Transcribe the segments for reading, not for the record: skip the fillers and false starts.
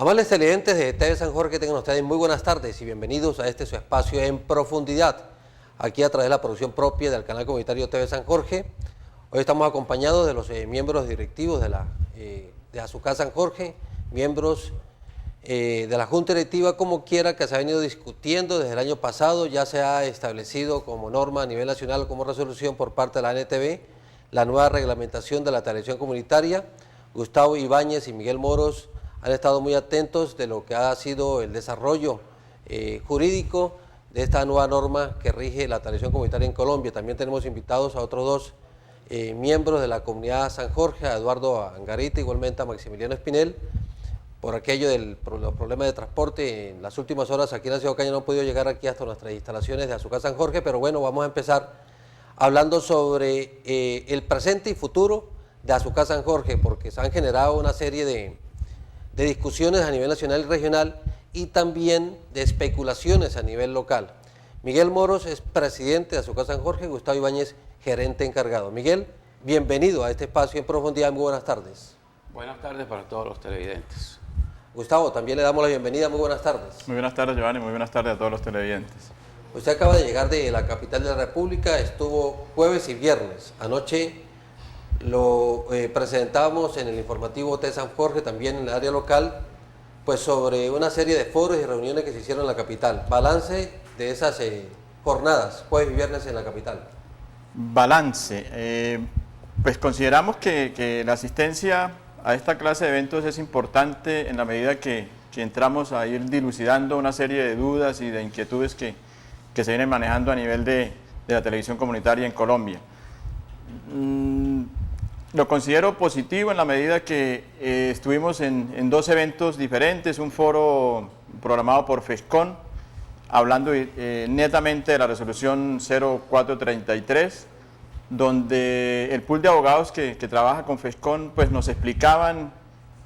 Amables televidentes de TV San Jorge, tengan ustedes muy buenas tardes y bienvenidos a este su espacio En Profundidad, aquí a través de la producción propia del canal comunitario TV San Jorge. Hoy estamos acompañados de los miembros directivos de Azucar San Jorge, miembros de la Junta Directiva, como quiera, que se ha venido discutiendo desde el año pasado. Ya se ha establecido como norma a nivel nacional, como resolución por parte de la NTV, la nueva reglamentación de la televisión comunitaria. Gustavo Ibáñez y Miguel Moros han estado muy atentos de lo que ha sido el desarrollo jurídico de esta nueva norma que rige la televisión comunitaria en Colombia. También tenemos invitados a otros dos miembros de la comunidad San Jorge, a Eduardo Angarita, igualmente a Maximiliano Espinel, por aquello de los problemas de transporte. En las últimas horas aquí en la ciudad de Ocaña no han podido llegar aquí hasta nuestras instalaciones de Azucar San Jorge, pero bueno, vamos a empezar hablando sobre el presente y futuro de Azucar San Jorge, porque se han generado una serie de discusiones a nivel nacional y regional y también de especulaciones a nivel local. Miguel Moros es presidente de Azucar San Jorge, Gustavo Ibáñez, gerente encargado. Miguel, bienvenido a este espacio En Profundidad, muy buenas tardes. Buenas tardes para todos los televidentes. Gustavo, también le damos la bienvenida, muy buenas tardes. Muy buenas tardes, Giovanni, muy buenas tardes a todos los televidentes. Usted acaba de llegar de la capital de la República, estuvo jueves y viernes. Anoche lo presentábamos en el informativo TV San Jorge, también en el área local, pues sobre una serie de foros y reuniones que se hicieron en la capital. Balance de esas jornadas, jueves y viernes en la capital. Balance. Pues consideramos que la asistencia a esta clase de eventos es importante en la medida que entramos a ir dilucidando una serie de dudas y de inquietudes que se vienen manejando a nivel de la televisión comunitaria en Colombia. Lo considero positivo en la medida que estuvimos en dos eventos diferentes, un foro programado por FESCON, hablando netamente de la resolución 0433, donde el pool de abogados que trabaja con FESCON pues nos explicaban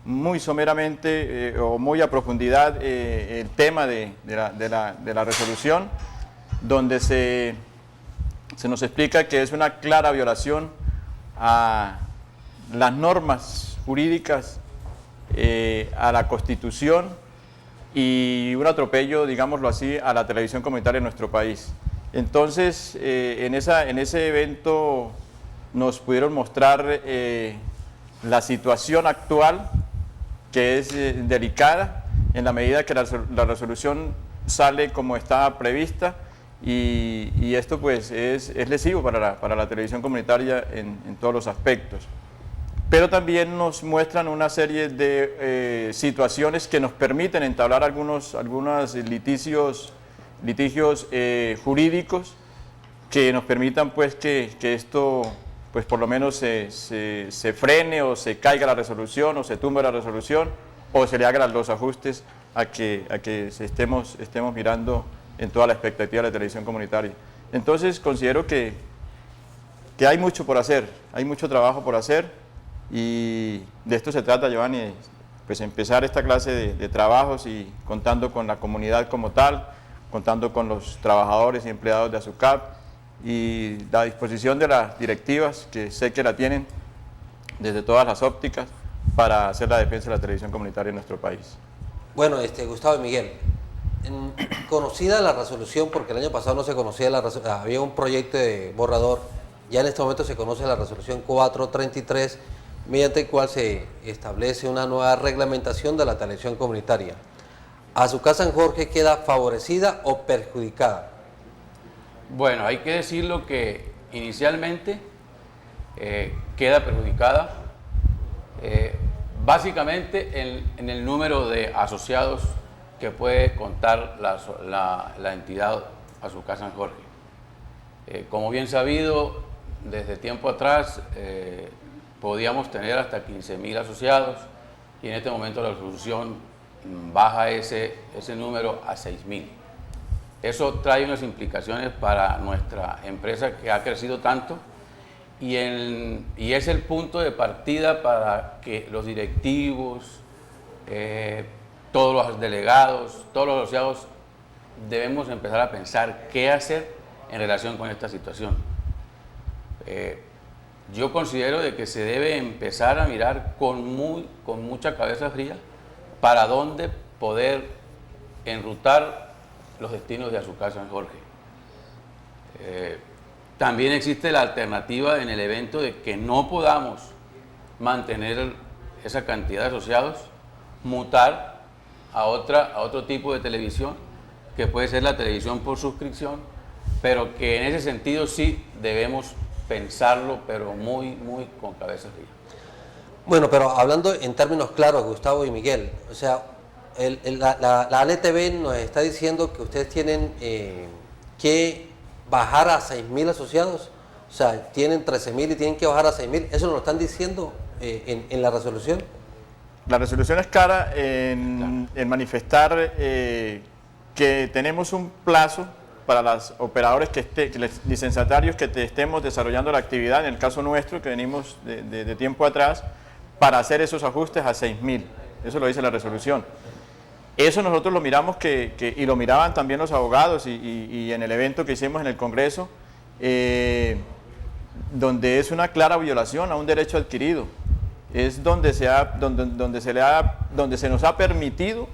muy someramente o muy a profundidad el tema de la resolución, donde se nos explica que es una clara violación a las normas jurídicas, a la Constitución y un atropello, digámoslo así, a la televisión comunitaria en nuestro país. Entonces, en ese evento nos pudieron mostrar la situación actual, que es delicada, en la medida que la resolución sale como estaba prevista, y esto pues es lesivo para la televisión comunitaria en todos los aspectos. Pero también nos muestran una serie de situaciones que nos permiten entablar algunos litigios jurídicos que nos permitan pues que esto pues por lo menos se frene o se caiga la resolución o se tumbe la resolución o se le hagan los ajustes a que estemos mirando en toda la expectativa de la televisión comunitaria. Entonces considero que hay mucho por hacer, hay mucho trabajo por hacer, y de esto se trata, Giovanni, pues empezar esta clase de trabajos y contando con la comunidad como tal, contando con los trabajadores y empleados de Azucar y la disposición de las directivas, que sé que la tienen desde todas las ópticas, para hacer la defensa de la televisión comunitaria en nuestro país. Bueno, Gustavo y Miguel, conocida la resolución, porque el año pasado no se conocía había un proyecto de borrador, ya en este momento se conoce la resolución 433, mediante el cual se establece una nueva reglamentación de la televisión comunitaria. ¿Azucar San Jorge queda favorecida o perjudicada? Bueno, hay que decirlo que inicialmente queda perjudicada básicamente en el número de asociados que puede contar la entidad Azucar San Jorge. Como bien sabido, desde tiempo atrás podíamos tener hasta 15.000 asociados y en este momento la resolución baja ese número a 6.000. Eso trae unas implicaciones para nuestra empresa que ha crecido tanto y es el punto de partida para que los directivos, todos los delegados, todos los asociados debemos empezar a pensar qué hacer en relación con esta situación. Yo considero de que se debe empezar a mirar con mucha cabeza fría para dónde poder enrutar los destinos de Azúcar San Jorge. También existe la alternativa en el evento de que no podamos mantener esa cantidad de asociados, mutar a otro tipo de televisión, que puede ser la televisión por suscripción, pero que en ese sentido sí debemos pensarlo, pero muy con cabeza fría. Bueno, pero hablando en términos claros, Gustavo y Miguel, o sea, la ANTV nos está diciendo que ustedes tienen que bajar a 6.000 asociados, o sea, tienen 13.000 y tienen que bajar a 6.000, ¿eso nos lo están diciendo en la resolución? La resolución es clara en manifestar que tenemos un plazo para los operadores licenciatarios que estemos desarrollando la actividad, en el caso nuestro, que venimos de tiempo atrás, para hacer esos ajustes a 6.000. Eso lo dice la resolución. Eso nosotros lo miramos y lo miraban también los abogados y en el evento que hicimos en el Congreso, donde es una clara violación a un derecho adquirido. Es donde se nos ha permitido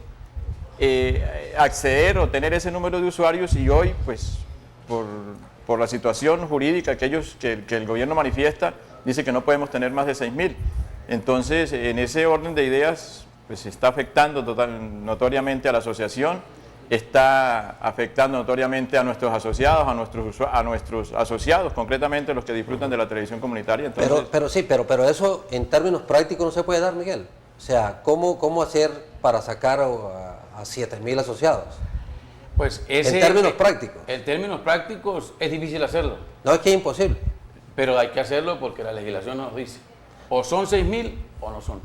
acceder o tener ese número de usuarios, y hoy, pues, por la situación jurídica que el gobierno manifiesta, dice que no podemos tener más de 6.000. Entonces, en ese orden de ideas, pues está afectando notoriamente a la asociación, está afectando notoriamente a nuestros asociados, a nuestros asociados, concretamente los que disfrutan de la televisión comunitaria. Entonces, pero eso en términos prácticos no se puede dar, Miguel. O sea, ¿cómo hacer para sacar a 7.000 asociados? Pues en términos prácticos. En términos prácticos es difícil hacerlo. No, es que es imposible. Pero hay que hacerlo porque la legislación nos dice, o son 6.000 o no son.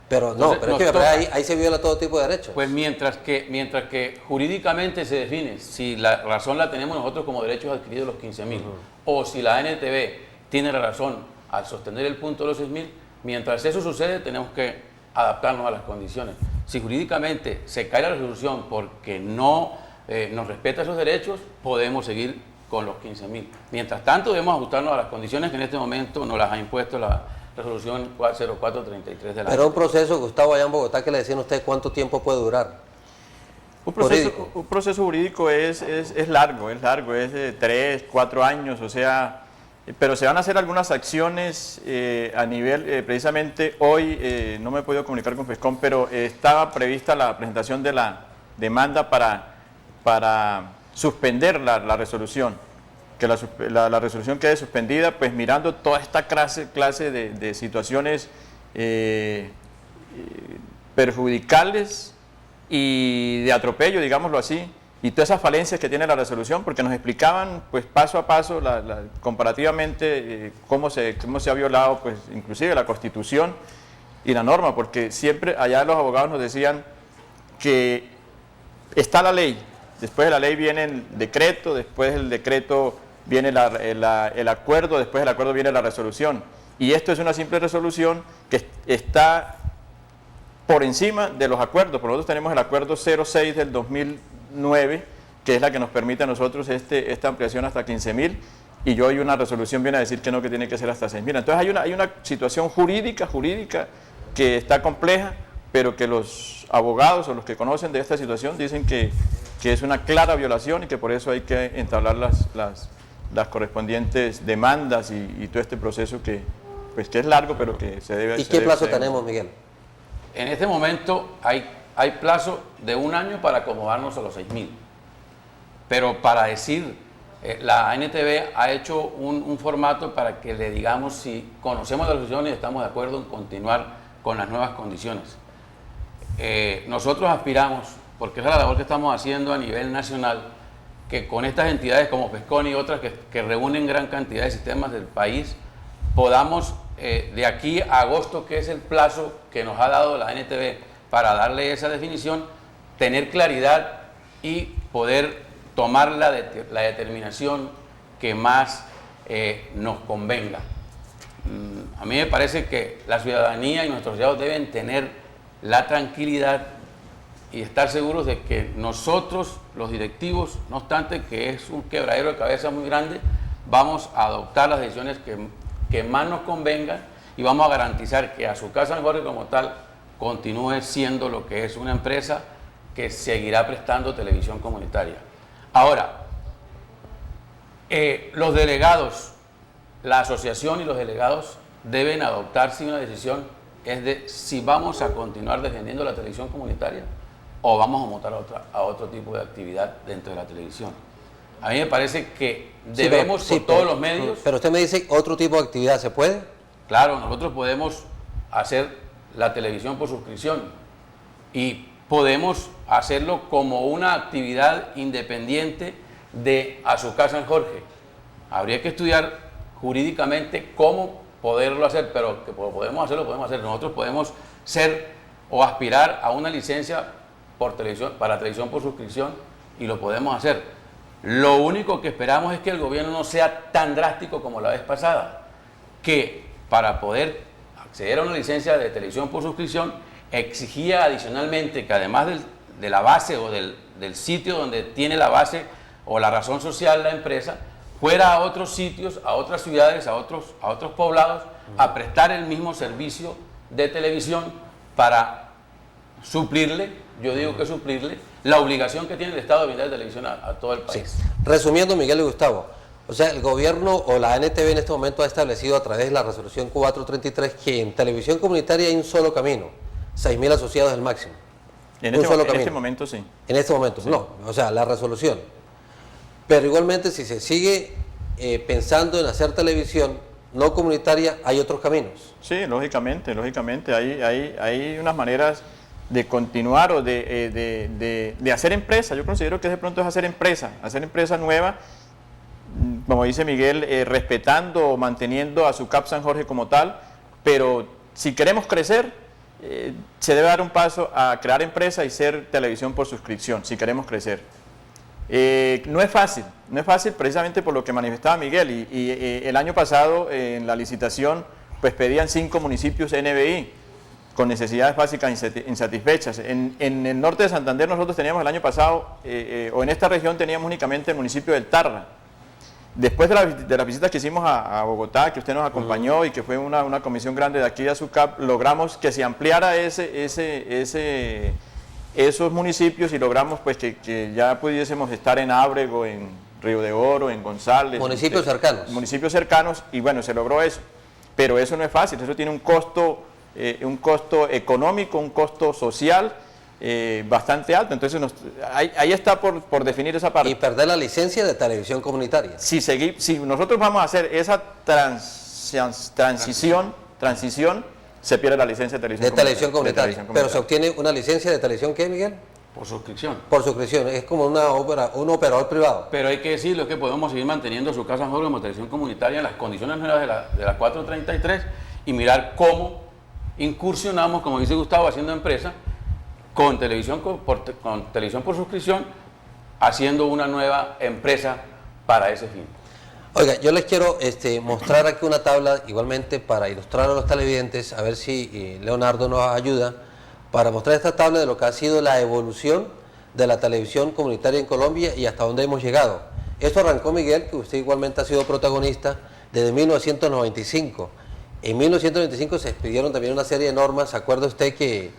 Pero entonces, no, pero es que ahí se viola todo tipo de derechos. Pues mientras que jurídicamente se define si la razón la tenemos nosotros como derechos adquiridos los 15.000, o si la ANTV tiene la razón al sostener el punto de los 6.000, mientras eso sucede tenemos que adaptarnos a las condiciones. Si jurídicamente se cae la resolución porque no nos respeta esos derechos, podemos seguir con los 15.000. Mientras tanto debemos ajustarnos a las condiciones que en este momento nos las ha impuesto la resolución 0433 de la... Pero un proceso, Gustavo, allá en Bogotá, que le decían a usted cuánto tiempo puede durar. Un proceso jurídico es largo, es de 3, 4 años, o sea, pero se van a hacer algunas acciones a nivel, precisamente hoy, no me he podido comunicar con FESCON, pero estaba prevista la presentación de la demanda para suspender la resolución, que la resolución quede suspendida, pues mirando toda esta clase de situaciones perjudicales y de atropello, digámoslo así, y todas esas falencias que tiene la resolución, porque nos explicaban pues paso a paso comparativamente cómo se ha violado pues inclusive la Constitución y la norma, porque siempre allá los abogados nos decían que está la ley, después de la ley viene el decreto, después del decreto viene el acuerdo, después del acuerdo viene la resolución, y esto es una simple resolución que está por encima de los acuerdos. Por nosotros tenemos el acuerdo 06 del 2009, que es la que nos permite a nosotros esta ampliación hasta 15.000, y hoy una resolución viene a decir que no, que tiene que ser hasta 6.000. Entonces hay una situación jurídica que está compleja, pero que los abogados o los que conocen de esta situación dicen que es una clara violación y que por eso hay que entablar las correspondientes demandas y todo este proceso que es largo, pero que se debe... ¿Y qué plazo tenemos, Miguel? En este momento hay plazo de 1 año para acomodarnos a los 6.000. Pero para decir, la ANTV ha hecho un formato para que le digamos si conocemos la resolución y estamos de acuerdo en continuar con las nuevas condiciones. Nosotros aspiramos, porque es la labor que estamos haciendo a nivel nacional, que con estas entidades como FESCON y otras que reúnen gran cantidad de sistemas del país, podamos de aquí a agosto, que es el plazo que nos ha dado la ANTV para darle esa definición, tener claridad y poder tomar la determinación que más nos convenga. A mí me parece que la ciudadanía y nuestros asociados deben tener la tranquilidad y estar seguros de que nosotros, los directivos, no obstante que es un quebradero de cabeza muy grande, vamos a adoptar las decisiones que más nos convengan y vamos a garantizar que Azúcar San Jorge como tal continúe siendo lo que es una empresa que seguirá prestando televisión comunitaria. Ahora, los delegados, la asociación y los delegados deben adoptarse una decisión, es de si vamos a continuar defendiendo la televisión comunitaria o vamos a montar a otro tipo de actividad dentro de la televisión. A mí me parece que debemos por todos los medios... Pero usted me dice otro tipo de actividad, ¿se puede? Claro, nosotros podemos hacer la televisión por suscripción y podemos hacerlo como una actividad independiente de A Su Casa en Jorge. Habría que estudiar jurídicamente cómo poderlo hacer, pero que podemos hacerlo, podemos hacer. Nosotros podemos ser o aspirar a una licencia por televisión, para televisión por suscripción, y lo podemos hacer. Lo único que esperamos es que el gobierno no sea tan drástico como la vez pasada, que para poder acceder a una licencia de televisión por suscripción exigía adicionalmente que además de la base o del sitio donde tiene la base o la razón social la empresa, fuera a otros sitios, a otras ciudades, a otros poblados, a prestar el mismo servicio de televisión para suplirle, yo digo que suplirle, la obligación que tiene el Estado de brindar televisión a todo el país. Sí. Resumiendo, Miguel y Gustavo, o sea, el gobierno o la NTV en este momento ha establecido a través de la resolución 433 que en televisión comunitaria hay un solo camino, 6.000 asociados es el máximo. En este momento sí. En este momento, sí. No, o sea, la resolución. Pero igualmente si se sigue pensando en hacer televisión no comunitaria, hay otros caminos. Sí, lógicamente. Hay unas maneras de continuar o de hacer empresa. Yo considero que de pronto es hacer empresa nueva, como dice Miguel, respetando o manteniendo a SUCAP San Jorge como tal, pero si queremos crecer, se debe dar un paso a crear empresa y ser televisión por suscripción, si queremos crecer. No es fácil precisamente por lo que manifestaba Miguel, y el año pasado en la licitación pues pedían 5 municipios NBI con necesidades básicas insatisfechas. En el norte de Santander nosotros teníamos el año pasado, o en esta región teníamos únicamente el municipio del Tarra. Después de las visitas que hicimos a Bogotá, que usted nos acompañó y que fue una comisión grande de aquí de SUCAP, logramos que se ampliara esos municipios y logramos pues que ya pudiésemos estar en Ábrego, en Río de Oro, en González. Municipios cercanos. Municipios cercanos, y bueno, se logró eso. Pero eso no es fácil, eso tiene un costo económico, un costo social bastante alto. Entonces ahí está por definir esa parte. Y perder la licencia de televisión comunitaria. Si nosotros vamos a hacer esa transición, se pierde la licencia de televisión comunitaria. Pero se obtiene una licencia de televisión, ¿qué, Miguel? Por suscripción. Por suscripción, es como un operador privado. Pero hay que decirlo que podemos seguir manteniendo Su Casa en Jorge como televisión comunitaria en las condiciones nuevas de la 433 y mirar cómo incursionamos, como dice Gustavo, haciendo empresa con televisión por suscripción, haciendo una nueva empresa para ese fin. Oiga, yo les quiero mostrar aquí una tabla igualmente para ilustrar a los televidentes, a ver si Leonardo nos ayuda, para mostrar esta tabla de lo que ha sido la evolución de la televisión comunitaria en Colombia y hasta dónde hemos llegado. Esto arrancó, Miguel, que usted igualmente ha sido protagonista desde 1995. En 1995 se expidieron también una serie de normas. ¿Se acuerda usted que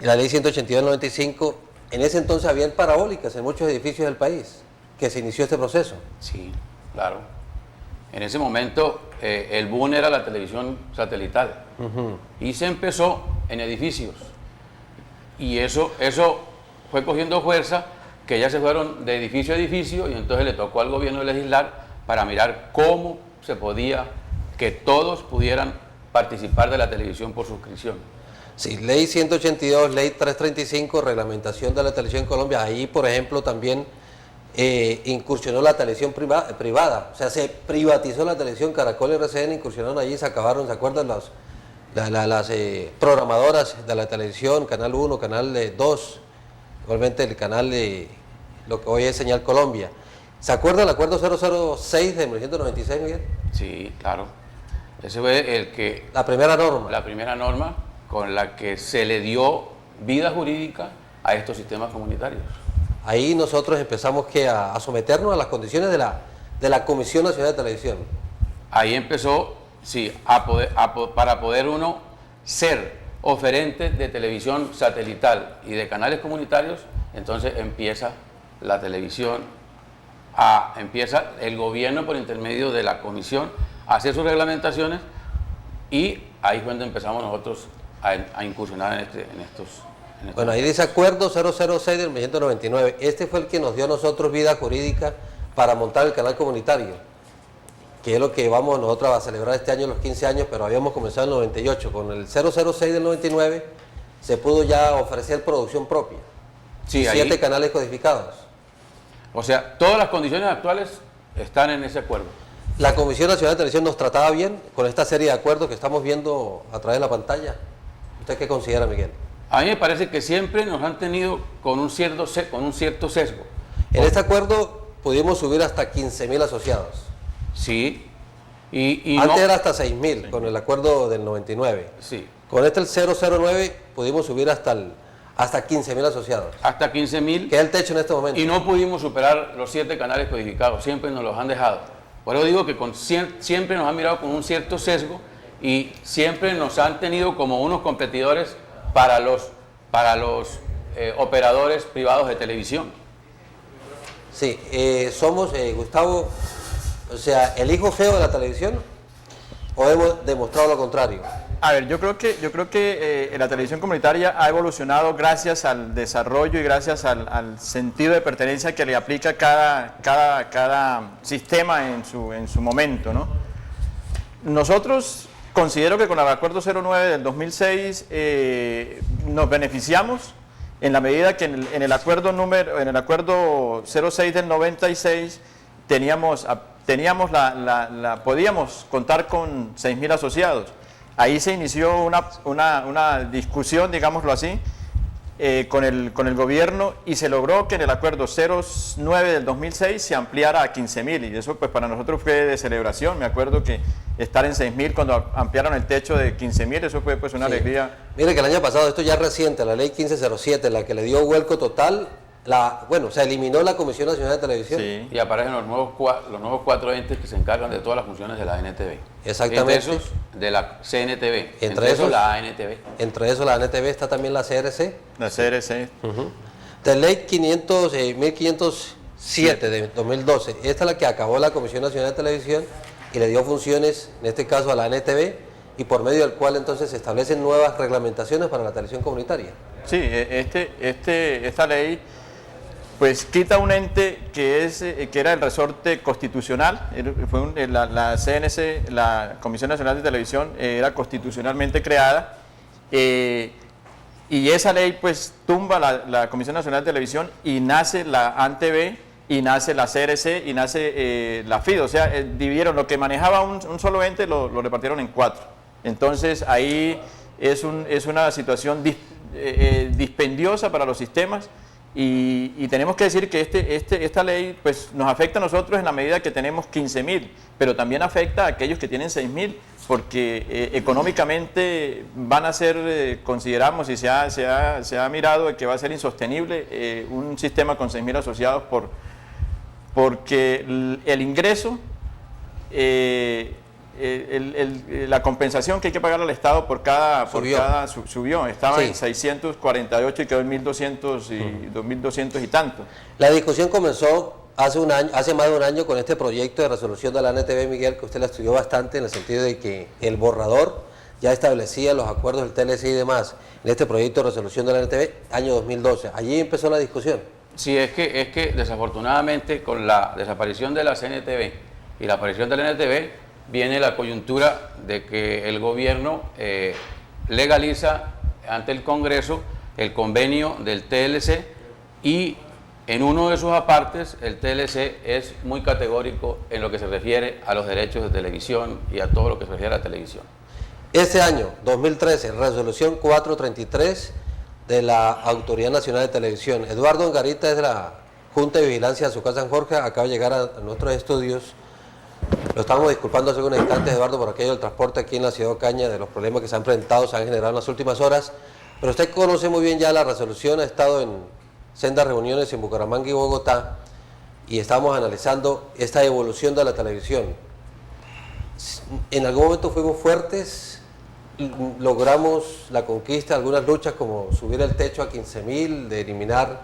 la ley 182 del 95, en ese entonces había parabólicas en muchos edificios del país, que se inició este proceso? Sí, claro. En ese momento el boom era la televisión satelital y se empezó en edificios. Y eso fue cogiendo fuerza, que ya se fueron de edificio a edificio, y entonces le tocó al gobierno legislar para mirar cómo se podía que todos pudieran participar de la televisión por suscripción. Sí, ley 182, ley 335, reglamentación de la televisión en Colombia. Ahí, por ejemplo, también incursionó la televisión privada. O sea, se privatizó la televisión. Caracol y RCN incursionaron allí, se acabaron, ¿se acuerdan? Las programadoras de la televisión, Canal 1, Canal 2, igualmente el canal de lo que hoy es Señal Colombia. ¿Se acuerda del acuerdo 006 de 1996, Miguel? Sí, claro. Ese fue la primera norma. La primera norma con la que se le dio vida jurídica a estos sistemas comunitarios. Ahí nosotros empezamos a someternos a las condiciones de la Comisión Nacional de Televisión. Ahí empezó, sí, para poder uno ser oferentes de televisión satelital y de canales comunitarios, entonces empieza la televisión, empieza el gobierno por intermedio de la comisión a hacer sus reglamentaciones, y ahí es cuando empezamos nosotros a incursionar en estos. Bueno, ahí dice acuerdo 006 del 1999. Este fue el que nos dio a nosotros vida jurídica para montar el canal comunitario, que es lo que vamos nosotros a celebrar este año los 15 años, pero habíamos comenzado en el 98. Con el 006 del 99 se pudo ya ofrecer producción propia. Sí, 7 ahí, canales codificados. o sea, todas las condiciones actuales están en ese acuerdo. La Comisión Nacional de Televisión nos trataba bien con esta serie de acuerdos que estamos viendo a través de la pantalla. ¿Usted qué considera, Miguel? A mí me parece que siempre nos han tenido con un cierto sesgo. En este acuerdo pudimos subir hasta 15.000 asociados. Sí. Y Antes no, era hasta 6.000 con el acuerdo del 99. sí, Con este el 009 pudimos subir hasta 15.000 asociados, hasta 15.000, que es el techo en este momento. y no pudimos superar los 7 canales codificados, siempre nos los han dejado. Por eso digo que siempre nos han mirado con un cierto sesgo, y siempre nos han tenido como unos competidores para los operadores privados de televisión. Sí, somos, Gustavo, o sea, el hijo feo de la televisión, o hemos demostrado lo contrario. A ver, yo creo que la televisión comunitaria ha evolucionado gracias al desarrollo y gracias al sentido de pertenencia que le aplica cada sistema en su momento, ¿no? Nosotros considero que con el acuerdo 09 del 2006 nos beneficiamos en la medida que en el acuerdo 06 del 96 podíamos contar con 6.000 asociados. Ahí se inició una discusión, digámoslo así, con el gobierno, y se logró que en el acuerdo 09 del 2006 se ampliara a 15.000, y eso pues para nosotros fue de celebración. Me acuerdo que estar en 6.000 cuando ampliaron el techo de 15.000, eso fue pues una alegría. Mire que el año pasado, esto ya es reciente, la ley 1507, la que le dio vuelco total, se eliminó la Comisión Nacional de Televisión. Sí. Y aparecen los nuevos 4 entes que se encargan de todas las funciones de la ANTV. Exactamente. Entre esos, de la CNTV. Entre esos, la ANTV. Entre eso, la ANTV, está también la CRC. La CRC. De ley 1507 de 2012. Esta es la que acabó la Comisión Nacional de Televisión y le dio funciones, en este caso a la ANTV, y por medio del cual entonces se establecen nuevas reglamentaciones para la televisión comunitaria. Sí, esta ley pues quita un ente que era el resorte constitucional. La CNC, la Comisión Nacional de Televisión, era constitucionalmente creada, y esa ley pues tumba la Comisión Nacional de Televisión, y nace la ANTV, y nace la CRC, y nace la FID. O sea, dividieron lo que manejaba un solo ente, lo repartieron en 4. Entonces ahí es una situación dispendiosa para los sistemas, y tenemos que decir que esta ley pues nos afecta a nosotros en la medida que tenemos 15.000, pero también afecta a aquellos que tienen 6.000, porque económicamente van a ser, consideramos, y se ha mirado que va a ser insostenible un sistema con 6.000 asociados porque el ingreso, la compensación que hay que pagar al Estado subió. Estaba en 648 y quedó en 1.200 y 2.200 y tanto. La discusión comenzó hace más de un año con este proyecto de resolución de la ANTV, Miguel, que usted la estudió bastante, en el sentido de que el borrador ya establecía los acuerdos del TLC y demás, en este proyecto de resolución de la ANTV, año 2012. Allí empezó la discusión. Sí, es que desafortunadamente con la desaparición de la CNTV y la aparición de la NTV, viene la coyuntura de que el gobierno legaliza ante el Congreso el convenio del TLC, y en uno de sus apartes el TLC es muy categórico en lo que se refiere a los derechos de televisión y a todo lo que se refiere a la televisión. Este año, 2013, resolución 433 de la Autoridad Nacional de Televisión. Eduardo Angarita es de la Junta de Vigilancia de su casa San Jorge, acaba de llegar a nuestros estudios. Lo estábamos disculpando hace unos instantes, Eduardo, por aquello del transporte aquí en la ciudad de Ocaña, de los problemas que se han presentado, se han generado en las últimas horas, pero usted conoce muy bien ya la resolución, ha estado en sendas reuniones en Bucaramanga y Bogotá, y estamos analizando esta evolución de la televisión. En algún momento fuimos fuertes logramos la conquista de algunas luchas como subir el techo a 15.000, de eliminar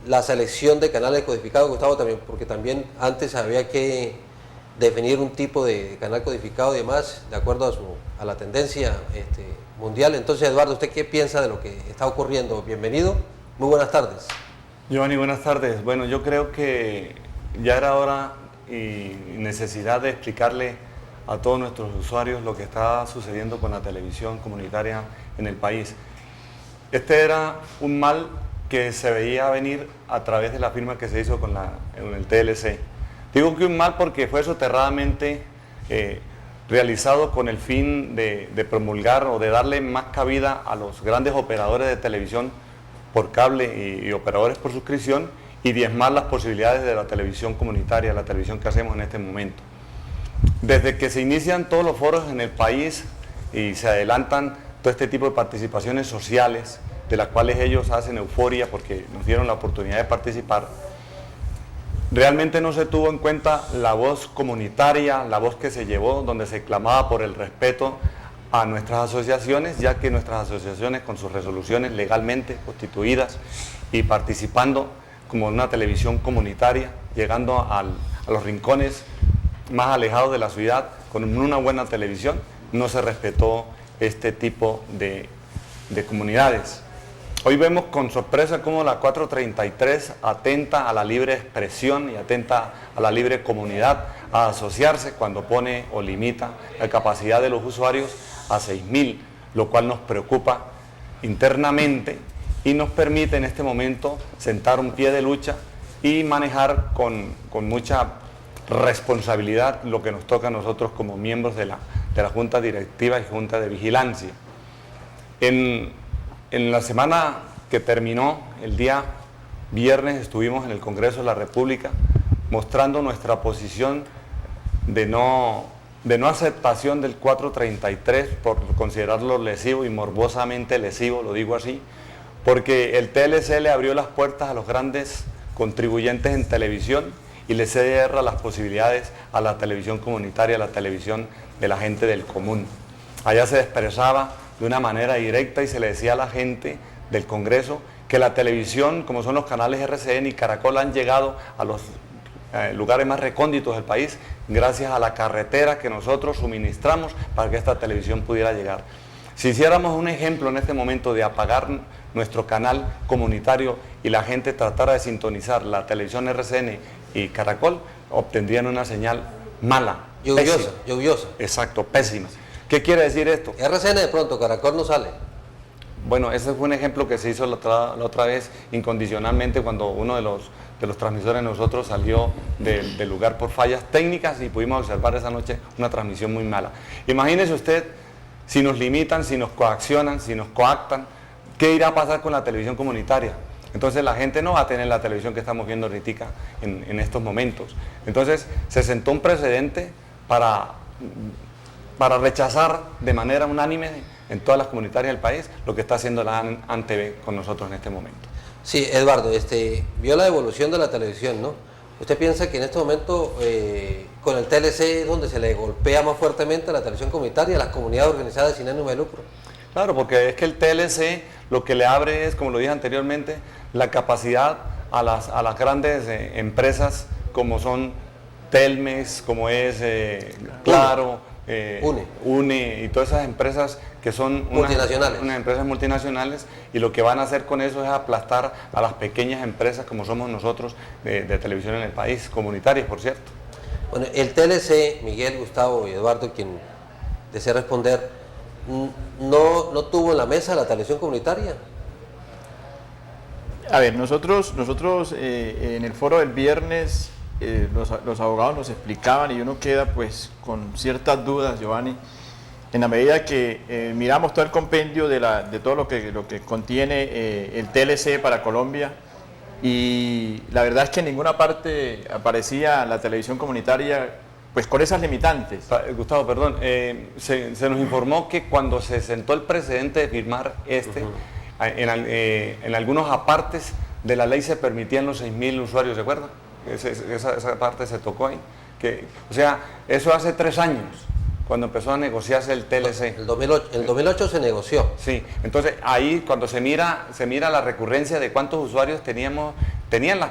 la selección de canales codificados, Gustavo, también, porque también antes había que definir un tipo de canal codificado y demás, de acuerdo a la tendencia mundial. Entonces, Eduardo, ¿usted qué piensa de lo que está ocurriendo? Bienvenido, muy buenas tardes. Giovanni, buenas tardes. Bueno, yo creo que ya era hora y necesidad de explicarle a todos nuestros usuarios lo que está sucediendo con la televisión comunitaria en el país. Este era un mal que se veía venir a través de la firma que se hizo con el TLC. Digo que un mal porque fue soterradamente realizado con el fin de promulgar o de darle más cabida a los grandes operadores de televisión por cable y operadores por suscripción y diezmar las posibilidades de la televisión comunitaria, la televisión que hacemos en este momento. Desde que se inician todos los foros en el país y se adelantan todo este tipo de participaciones sociales, de las cuales ellos hacen euforia porque nos dieron la oportunidad de participar, realmente no se tuvo en cuenta la voz comunitaria, la voz que se llevó, donde se clamaba por el respeto a nuestras asociaciones, ya que nuestras asociaciones con sus resoluciones legalmente constituidas y participando como una televisión comunitaria, llegando a los rincones más alejados de la ciudad, con una buena televisión, no se respetó este tipo de comunidades. Hoy vemos con sorpresa cómo la 433 atenta a la libre expresión y atenta a la libre comunidad a asociarse cuando pone o limita la capacidad de los usuarios a 6.000, lo cual nos preocupa internamente y nos permite en este momento sentar un pie de lucha y manejar con mucha responsabilidad lo que nos toca a nosotros como miembros de la Junta Directiva y Junta de Vigilancia. En la semana que terminó, el día viernes, estuvimos en el Congreso de la República mostrando nuestra posición de no aceptación del 433 por considerarlo lesivo y morbosamente lesivo, lo digo así, porque el TLC le abrió las puertas a los grandes contribuyentes en televisión y le cierra las posibilidades a la televisión comunitaria, a la televisión de la gente del común. Allá se expresaba de una manera directa y se le decía a la gente del Congreso que la televisión, como son los canales RCN y Caracol, han llegado a los lugares más recónditos del país gracias a la carretera que nosotros suministramos para que esta televisión pudiera llegar. Si hiciéramos un ejemplo en este momento de apagar nuestro canal comunitario y la gente tratara de sintonizar la televisión RCN y Caracol, obtendrían una señal mala, lluviosa. Exacto, pésima. ¿Qué quiere decir esto? RCN de pronto, Caracol no sale. Bueno, ese fue un ejemplo que se hizo la otra vez incondicionalmente cuando uno de los transmisores de nosotros salió del lugar por fallas técnicas y pudimos observar esa noche una transmisión muy mala. Imagínese usted si nos limitan, si nos coaccionan, si nos coactan, ¿qué irá a pasar con la televisión comunitaria? Entonces la gente no va a tener la televisión que estamos viendo ahorita en estos momentos. Entonces se sentó un precedente para rechazar de manera unánime en todas las comunitarias del país lo que está haciendo la ANTV con nosotros en este momento. Sí, Eduardo, vio la evolución de la televisión, ¿no? ¿Usted piensa que en este momento con el TLC es donde se le golpea más fuertemente a la televisión comunitaria, a las comunidades organizadas sin ánimo de lucro? Claro, porque es que el TLC lo que le abre es, como lo dije anteriormente, la capacidad a las grandes empresas como son Telmex, como es Claro, UNE y todas esas empresas que son unas empresas multinacionales, y lo que van a hacer con eso es aplastar a las pequeñas empresas como somos nosotros de televisión en el país, comunitarias por cierto. Bueno, el TLC, Miguel, Gustavo y Eduardo, quien desea responder, ¿no tuvo en la mesa la televisión comunitaria? A ver, nosotros en el foro del viernes los abogados nos explicaban y uno queda pues con ciertas dudas, Giovanni, en la medida que miramos todo el compendio de todo lo que contiene el TLC para Colombia, y la verdad es que en ninguna parte aparecía la televisión comunitaria pues con esas limitantes. Gustavo, perdón, se nos informó que cuando se sentó el precedente de firmar en algunos apartes de la ley se permitían los 6.000 usuarios, ¿se acuerda? Esa parte se tocó ahí. O sea, eso hace 3 años, cuando empezó a negociarse el TLC. El 2008 se negoció. Sí, entonces ahí cuando se mira la recurrencia de cuántos usuarios tenían las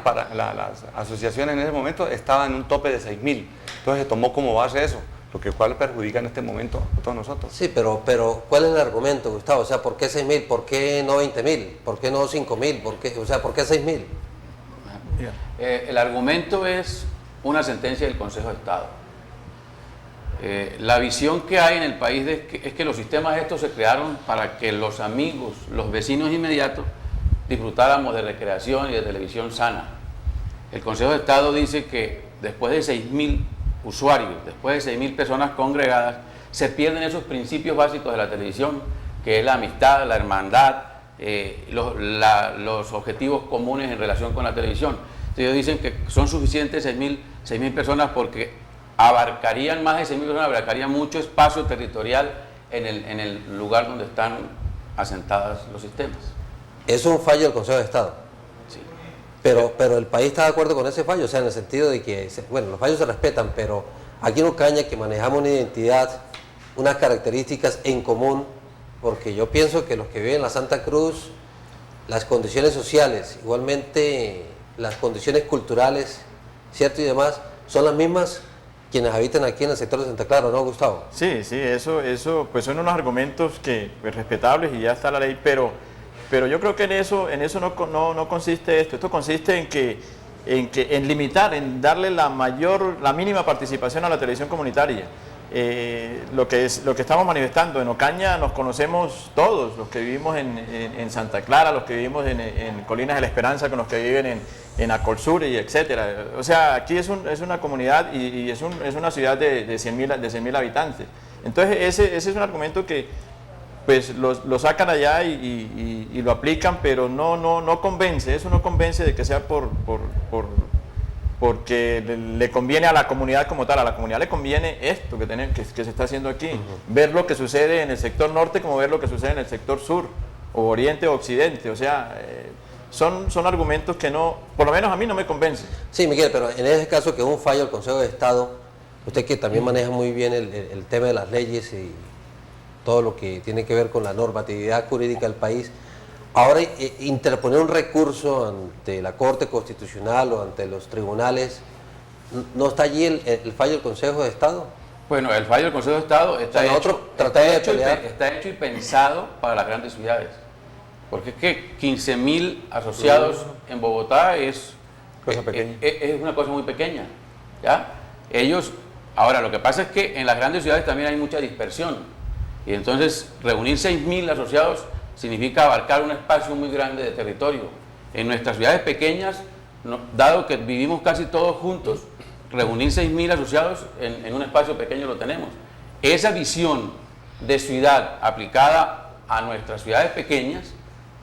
asociaciones en ese momento, estaba en un tope de 6.000. Entonces se tomó como base eso, lo que cual perjudica en este momento a todos nosotros. Sí, pero ¿cuál es el argumento, Gustavo? O sea, ¿por qué 6.000? ¿Por qué no 20.000? ¿Por qué no 5.000? ¿Por qué 6.000? El argumento es una sentencia del Consejo de Estado. La visión que hay en el país es que los sistemas estos se crearon para que los amigos, los vecinos inmediatos, disfrutáramos de recreación y de televisión sana. El Consejo de Estado dice que después de 6.000 usuarios, después de 6.000 personas congregadas, se pierden esos principios básicos de la televisión, que es la amistad, la hermandad, los objetivos comunes en relación con la televisión. Entonces ellos dicen que son suficientes 6.000 personas porque abarcarían más de 6.000 personas, abarcarían mucho espacio territorial en el lugar donde están asentados los sistemas. Es un fallo del Consejo de Estado. Sí. Pero el país está de acuerdo con ese fallo, o sea, en el sentido de que, bueno, los fallos se respetan, pero aquí en Ocaña, que manejamos una identidad, unas características en común, porque yo pienso que los que viven en la Santa Cruz, las condiciones sociales, igualmente las condiciones culturales, ¿cierto? Y demás, son las mismas quienes habitan aquí en el sector de Santa Clara, ¿no, Gustavo? Sí, eso pues son unos argumentos que pues, respetables y ya está la ley, pero yo creo que en eso no consiste esto consiste en limitar, en darle la mínima participación a la televisión comunitaria. Lo que estamos manifestando en Ocaña nos conocemos todos, los que vivimos en Santa Clara, los que vivimos en Colinas de la Esperanza, con los que viven en Acolsur y etcétera. O sea, aquí es una comunidad y es una ciudad de 100.000 habitantes. Entonces ese es un argumento que pues lo sacan allá y lo aplican, pero no convence. Eso no convence de que sea porque le conviene a la comunidad como tal. A la comunidad le conviene esto que se está haciendo aquí. Ver lo que sucede en el sector norte como ver lo que sucede en el sector sur, o oriente o occidente. O sea, son argumentos que no, por lo menos a mí no me convencen. Sí, Miguel, pero en ese caso que es un fallo del Consejo de Estado, usted que también maneja muy bien el tema de las leyes y todo lo que tiene que ver con la normatividad jurídica del país, ahora interponer un recurso ante la Corte Constitucional o ante los tribunales, ¿no está allí el fallo del Consejo de Estado? Bueno, el fallo del Consejo de Estado está hecho y pensado para las grandes ciudades. Porque es que 15.000 asociados en Bogotá es una cosa muy pequeña, ¿ya? Ahora, lo que pasa es que en las grandes ciudades también hay mucha dispersión. Y entonces, reunir 6.000 asociados significa abarcar un espacio muy grande de territorio. En nuestras ciudades pequeñas, dado que vivimos casi todos juntos, reunir 6.000 asociados en un espacio pequeño lo tenemos. Esa visión de ciudad aplicada a nuestras ciudades pequeñas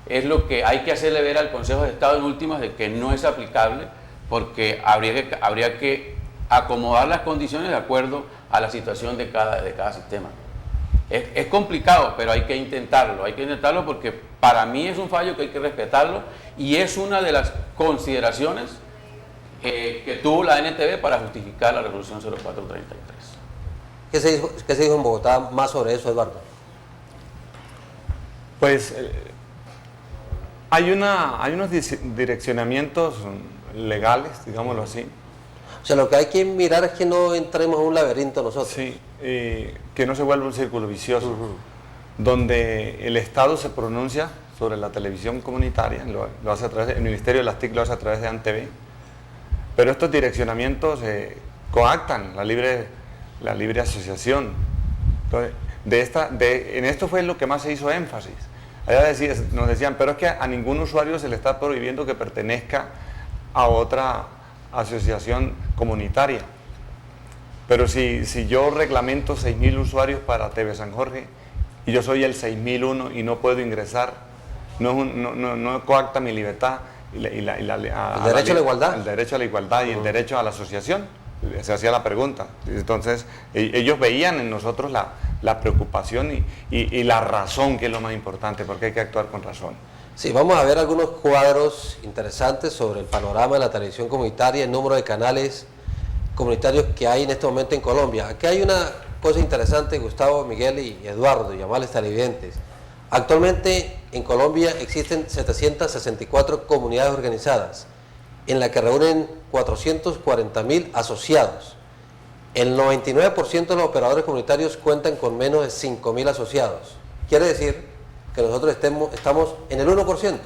es lo que hay que hacerle ver al Consejo de Estado en últimas de que no es aplicable, porque habría que acomodar las condiciones de acuerdo a la situación de cada sistema. Es complicado, pero hay que intentarlo porque para mí es un fallo que hay que respetarlo y es una de las consideraciones que tuvo la NTV para justificar la resolución 0433. ¿Qué se dijo en Bogotá más sobre eso, Eduardo? Pues hay unos direccionamientos legales, digámoslo así. O sea, lo que hay que mirar es que no entremos en un laberinto nosotros. Sí, que no se vuelva un círculo vicioso, donde el Estado se pronuncia sobre la televisión comunitaria, lo hace a través el Ministerio de las TIC lo hace a través de ANTV, pero estos direccionamientos coactan la libre asociación. Entonces, en esto fue lo que más se hizo énfasis. Allá nos decían, pero es que a ningún usuario se le está prohibiendo que pertenezca a otra asociación comunitaria. Pero si yo reglamento 6.000 usuarios para TV San Jorge y yo soy el 6.001 y no puedo ingresar, no coacta mi libertad el derecho a la igualdad. El derecho a la igualdad y el derecho a la asociación. Se hacía la pregunta. Entonces ellos veían en nosotros la preocupación y la razón, que es lo más importante, porque hay que actuar con razón. Sí, vamos a ver algunos cuadros interesantes sobre el panorama de la televisión comunitaria, el número de canales comunitarios que hay en este momento en Colombia. Aquí hay cosa interesante, Gustavo, Miguel y Eduardo, y amables televidentes. Actualmente en Colombia existen 764 comunidades organizadas, en la que reúnen 440.000 asociados. El 99% de los operadores comunitarios cuentan con menos de 5.000 asociados. Quiere decir que nosotros estamos en el 1%.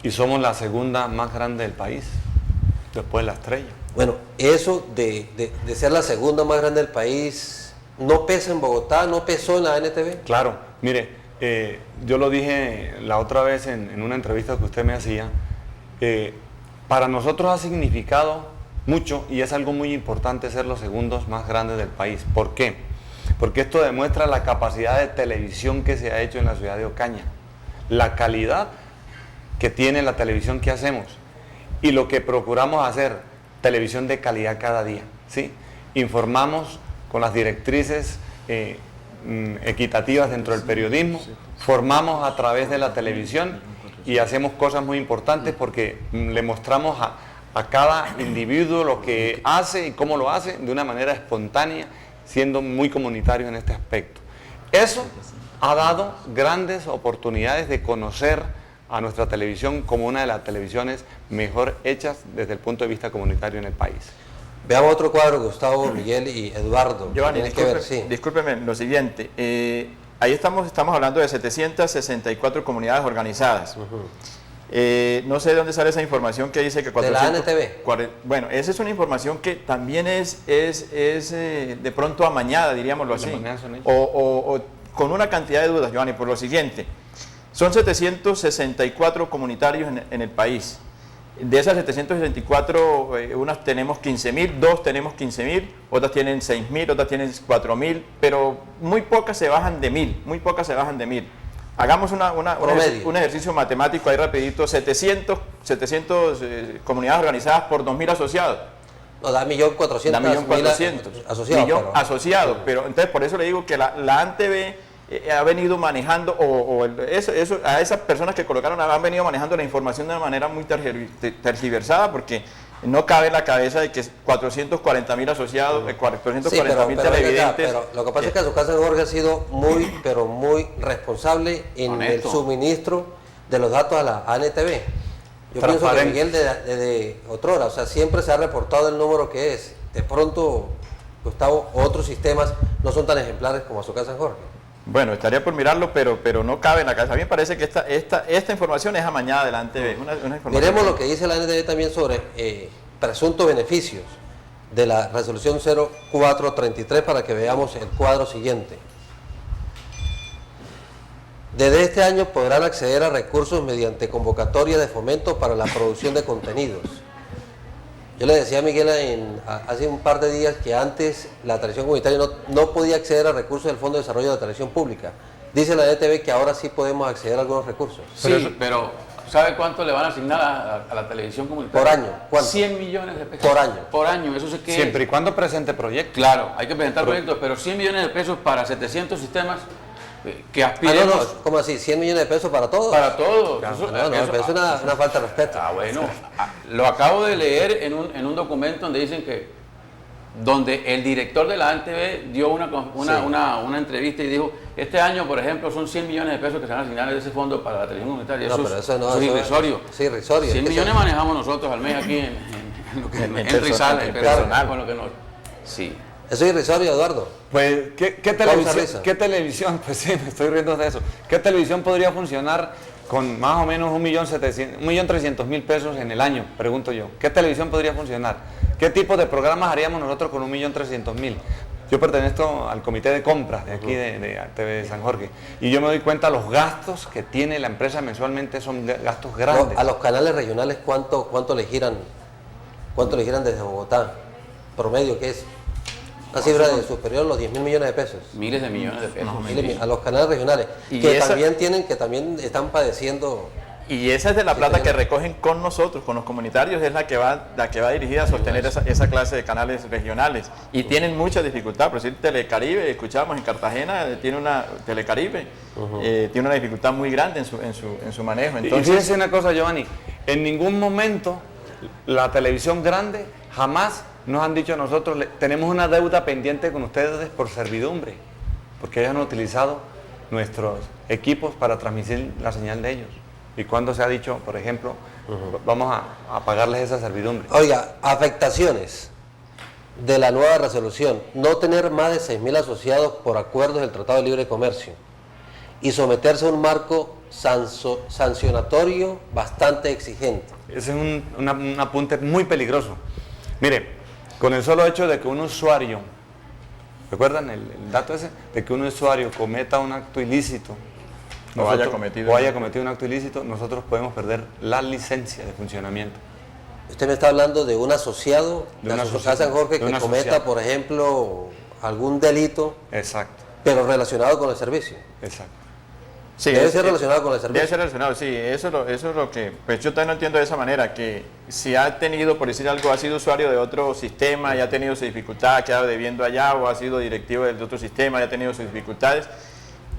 Y somos la segunda más grande del país, después de La Estrella. Bueno, eso de ser la segunda más grande del país, ¿no pesa en Bogotá, no pesó en la NTV? Claro, mire, yo lo dije la otra vez en una entrevista que usted me hacía, para nosotros ha significado mucho y es algo muy importante ser los segundos más grandes del país. ¿Por qué? Porque esto demuestra la capacidad de televisión que se ha hecho en la ciudad de Ocaña, la calidad que tiene la televisión que hacemos y lo que procuramos hacer, televisión de calidad cada día, ¿sí? Informamos con las directrices equitativas dentro del periodismo, formamos a través de la televisión y hacemos cosas muy importantes porque le mostramos a cada individuo lo que hace y cómo lo hace de una manera espontánea, siendo muy comunitario en este aspecto. Eso ha dado grandes oportunidades de conocer a nuestra televisión como una de las televisiones mejor hechas desde el punto de vista comunitario en el país. Veamos otro cuadro, Gustavo, Miguel y Eduardo. Giovanni, Sí. discúlpeme lo siguiente. Ahí estamos hablando de 764 comunidades organizadas. No sé de dónde sale esa información que dice que 400... De la ANTV. Bueno, esa es una información que también es de pronto amañada, diríamoslo así. O con una cantidad de dudas, Giovanni, por lo siguiente. Son 764 comunitarios en el país. De esas 764, unas tenemos 15.000, dos tenemos 15.000, otras tienen 6.000, otras tienen 4.000, pero muy pocas se bajan de 1.000, muy pocas se bajan de 1.000. Hagamos un ejercicio matemático ahí rapidito, 700 comunidades organizadas por 2.000 asociados. No, da 1.400.000 asociados. Asociados, pero entonces por eso le digo que la ANTV ha venido manejando, a esas personas que colocaron han venido manejando la información de una manera muy tergiversada, porque no cabe en la cabeza de que 440.000 asociados, 440.000 televidentes. Pero lo que pasa es que Azucar San Jorge ha sido muy responsable en el suministro de los datos a la ANTV. Yo pienso que Miguel desde otrora, o sea, siempre se ha reportado el número que es. De pronto, Gustavo, otros sistemas no son tan ejemplares como Azucar San Jorge. Bueno, estaría por mirarlo, pero no cabe en la cabeza. A mí me parece que esta información es amañada de la ANTV. Miremos lo que dice la ANTV también sobre presuntos beneficios de la resolución 0433 para que veamos el cuadro siguiente. Desde este año podrán acceder a recursos mediante convocatoria de fomento para la producción de contenidos. Yo le decía a Miguel hace un par de días que antes la televisión comunitaria no podía acceder a recursos del Fondo de Desarrollo de la Televisión Pública. Dice la NTV que ahora sí podemos acceder a algunos recursos. Sí, pero ¿sabe cuánto le van a asignar a la televisión comunitaria? Por año. ¿Cuánto? 100 millones de pesos. Por año. Por año, eso es que... Siempre y cuando presente proyectos. Claro, hay que presentar proyectos, pero 100 millones de pesos para 700 sistemas que aspiremos... ¿Cómo así? ¿100 millones de pesos para todos? Para todos. Claro, pero es una falta de respeto. Bueno, lo acabo de leer en un documento donde dicen donde el director de la ANTV dio una entrevista y dijo, este año, por ejemplo, son 100 millones de pesos que se van a asignar de ese fondo para la televisión comunitaria. Eso es irrisorio. Sí, irrisorio. 100 millones manejamos nosotros al mes aquí en Rizal, en personal, con lo que nos... Sí. Eso es irrisorio, Eduardo. Pues, ¿qué televisión? Pues sí, me estoy riendo de eso. ¿Qué televisión podría funcionar con más o menos 1.300.000 pesos en el año? Pregunto yo. ¿Qué televisión podría funcionar? ¿Qué tipo de programas haríamos nosotros con 1.300.000? Yo pertenezco al comité de compras de aquí de TV San Jorge y yo me doy cuenta los gastos que tiene la empresa mensualmente son gastos grandes. No, a los canales regionales, ¿cuánto le giran desde Bogotá? Promedio, ¿qué es? Una cifra de superior a los 10.000 millones de pesos. Miles de millones de pesos. A los canales regionales, que también están padeciendo. Y esa es de la plata que recogen con nosotros, con los comunitarios, es la que va dirigida a sostener esa clase de canales regionales. Y tienen mucha dificultad, por decir Telecaribe, escuchábamos en Cartagena, tiene una Telecaribe, tiene una dificultad muy grande en su manejo. Entonces, y fíjense una cosa, Giovanni, en ningún momento la televisión grande jamás nos han dicho a nosotros, tenemos una deuda pendiente con ustedes por servidumbre, porque ellos han utilizado nuestros equipos para transmitir la señal de ellos. ¿Y cuando se ha dicho, por ejemplo, vamos a pagarles esa servidumbre? Oiga, afectaciones de la nueva resolución: no tener más de 6.000 asociados por acuerdos del Tratado de Libre Comercio y someterse a un marco sancionatorio bastante exigente. Ese es un apunte muy peligroso. Mire, con el solo hecho de que un usuario, ¿recuerdan el dato ese? De que un usuario cometa un acto ilícito, o haya cometido un acto ilícito, nosotros podemos perder la licencia de funcionamiento. Usted me está hablando de un asociado de la Sociedad San Jorge que cometa, por ejemplo, algún delito. Exacto. Pero relacionado con el servicio. Exacto. Sí, debe ser relacionado con el servicio. Debe ser relacionado, sí. Eso es lo que... Pues yo también no entiendo de esa manera, que si ha tenido, por decir algo, ha sido usuario de otro sistema y ha tenido su dificultad, ha quedado debiendo allá, o ha sido directivo de otro sistema y ha tenido sus dificultades,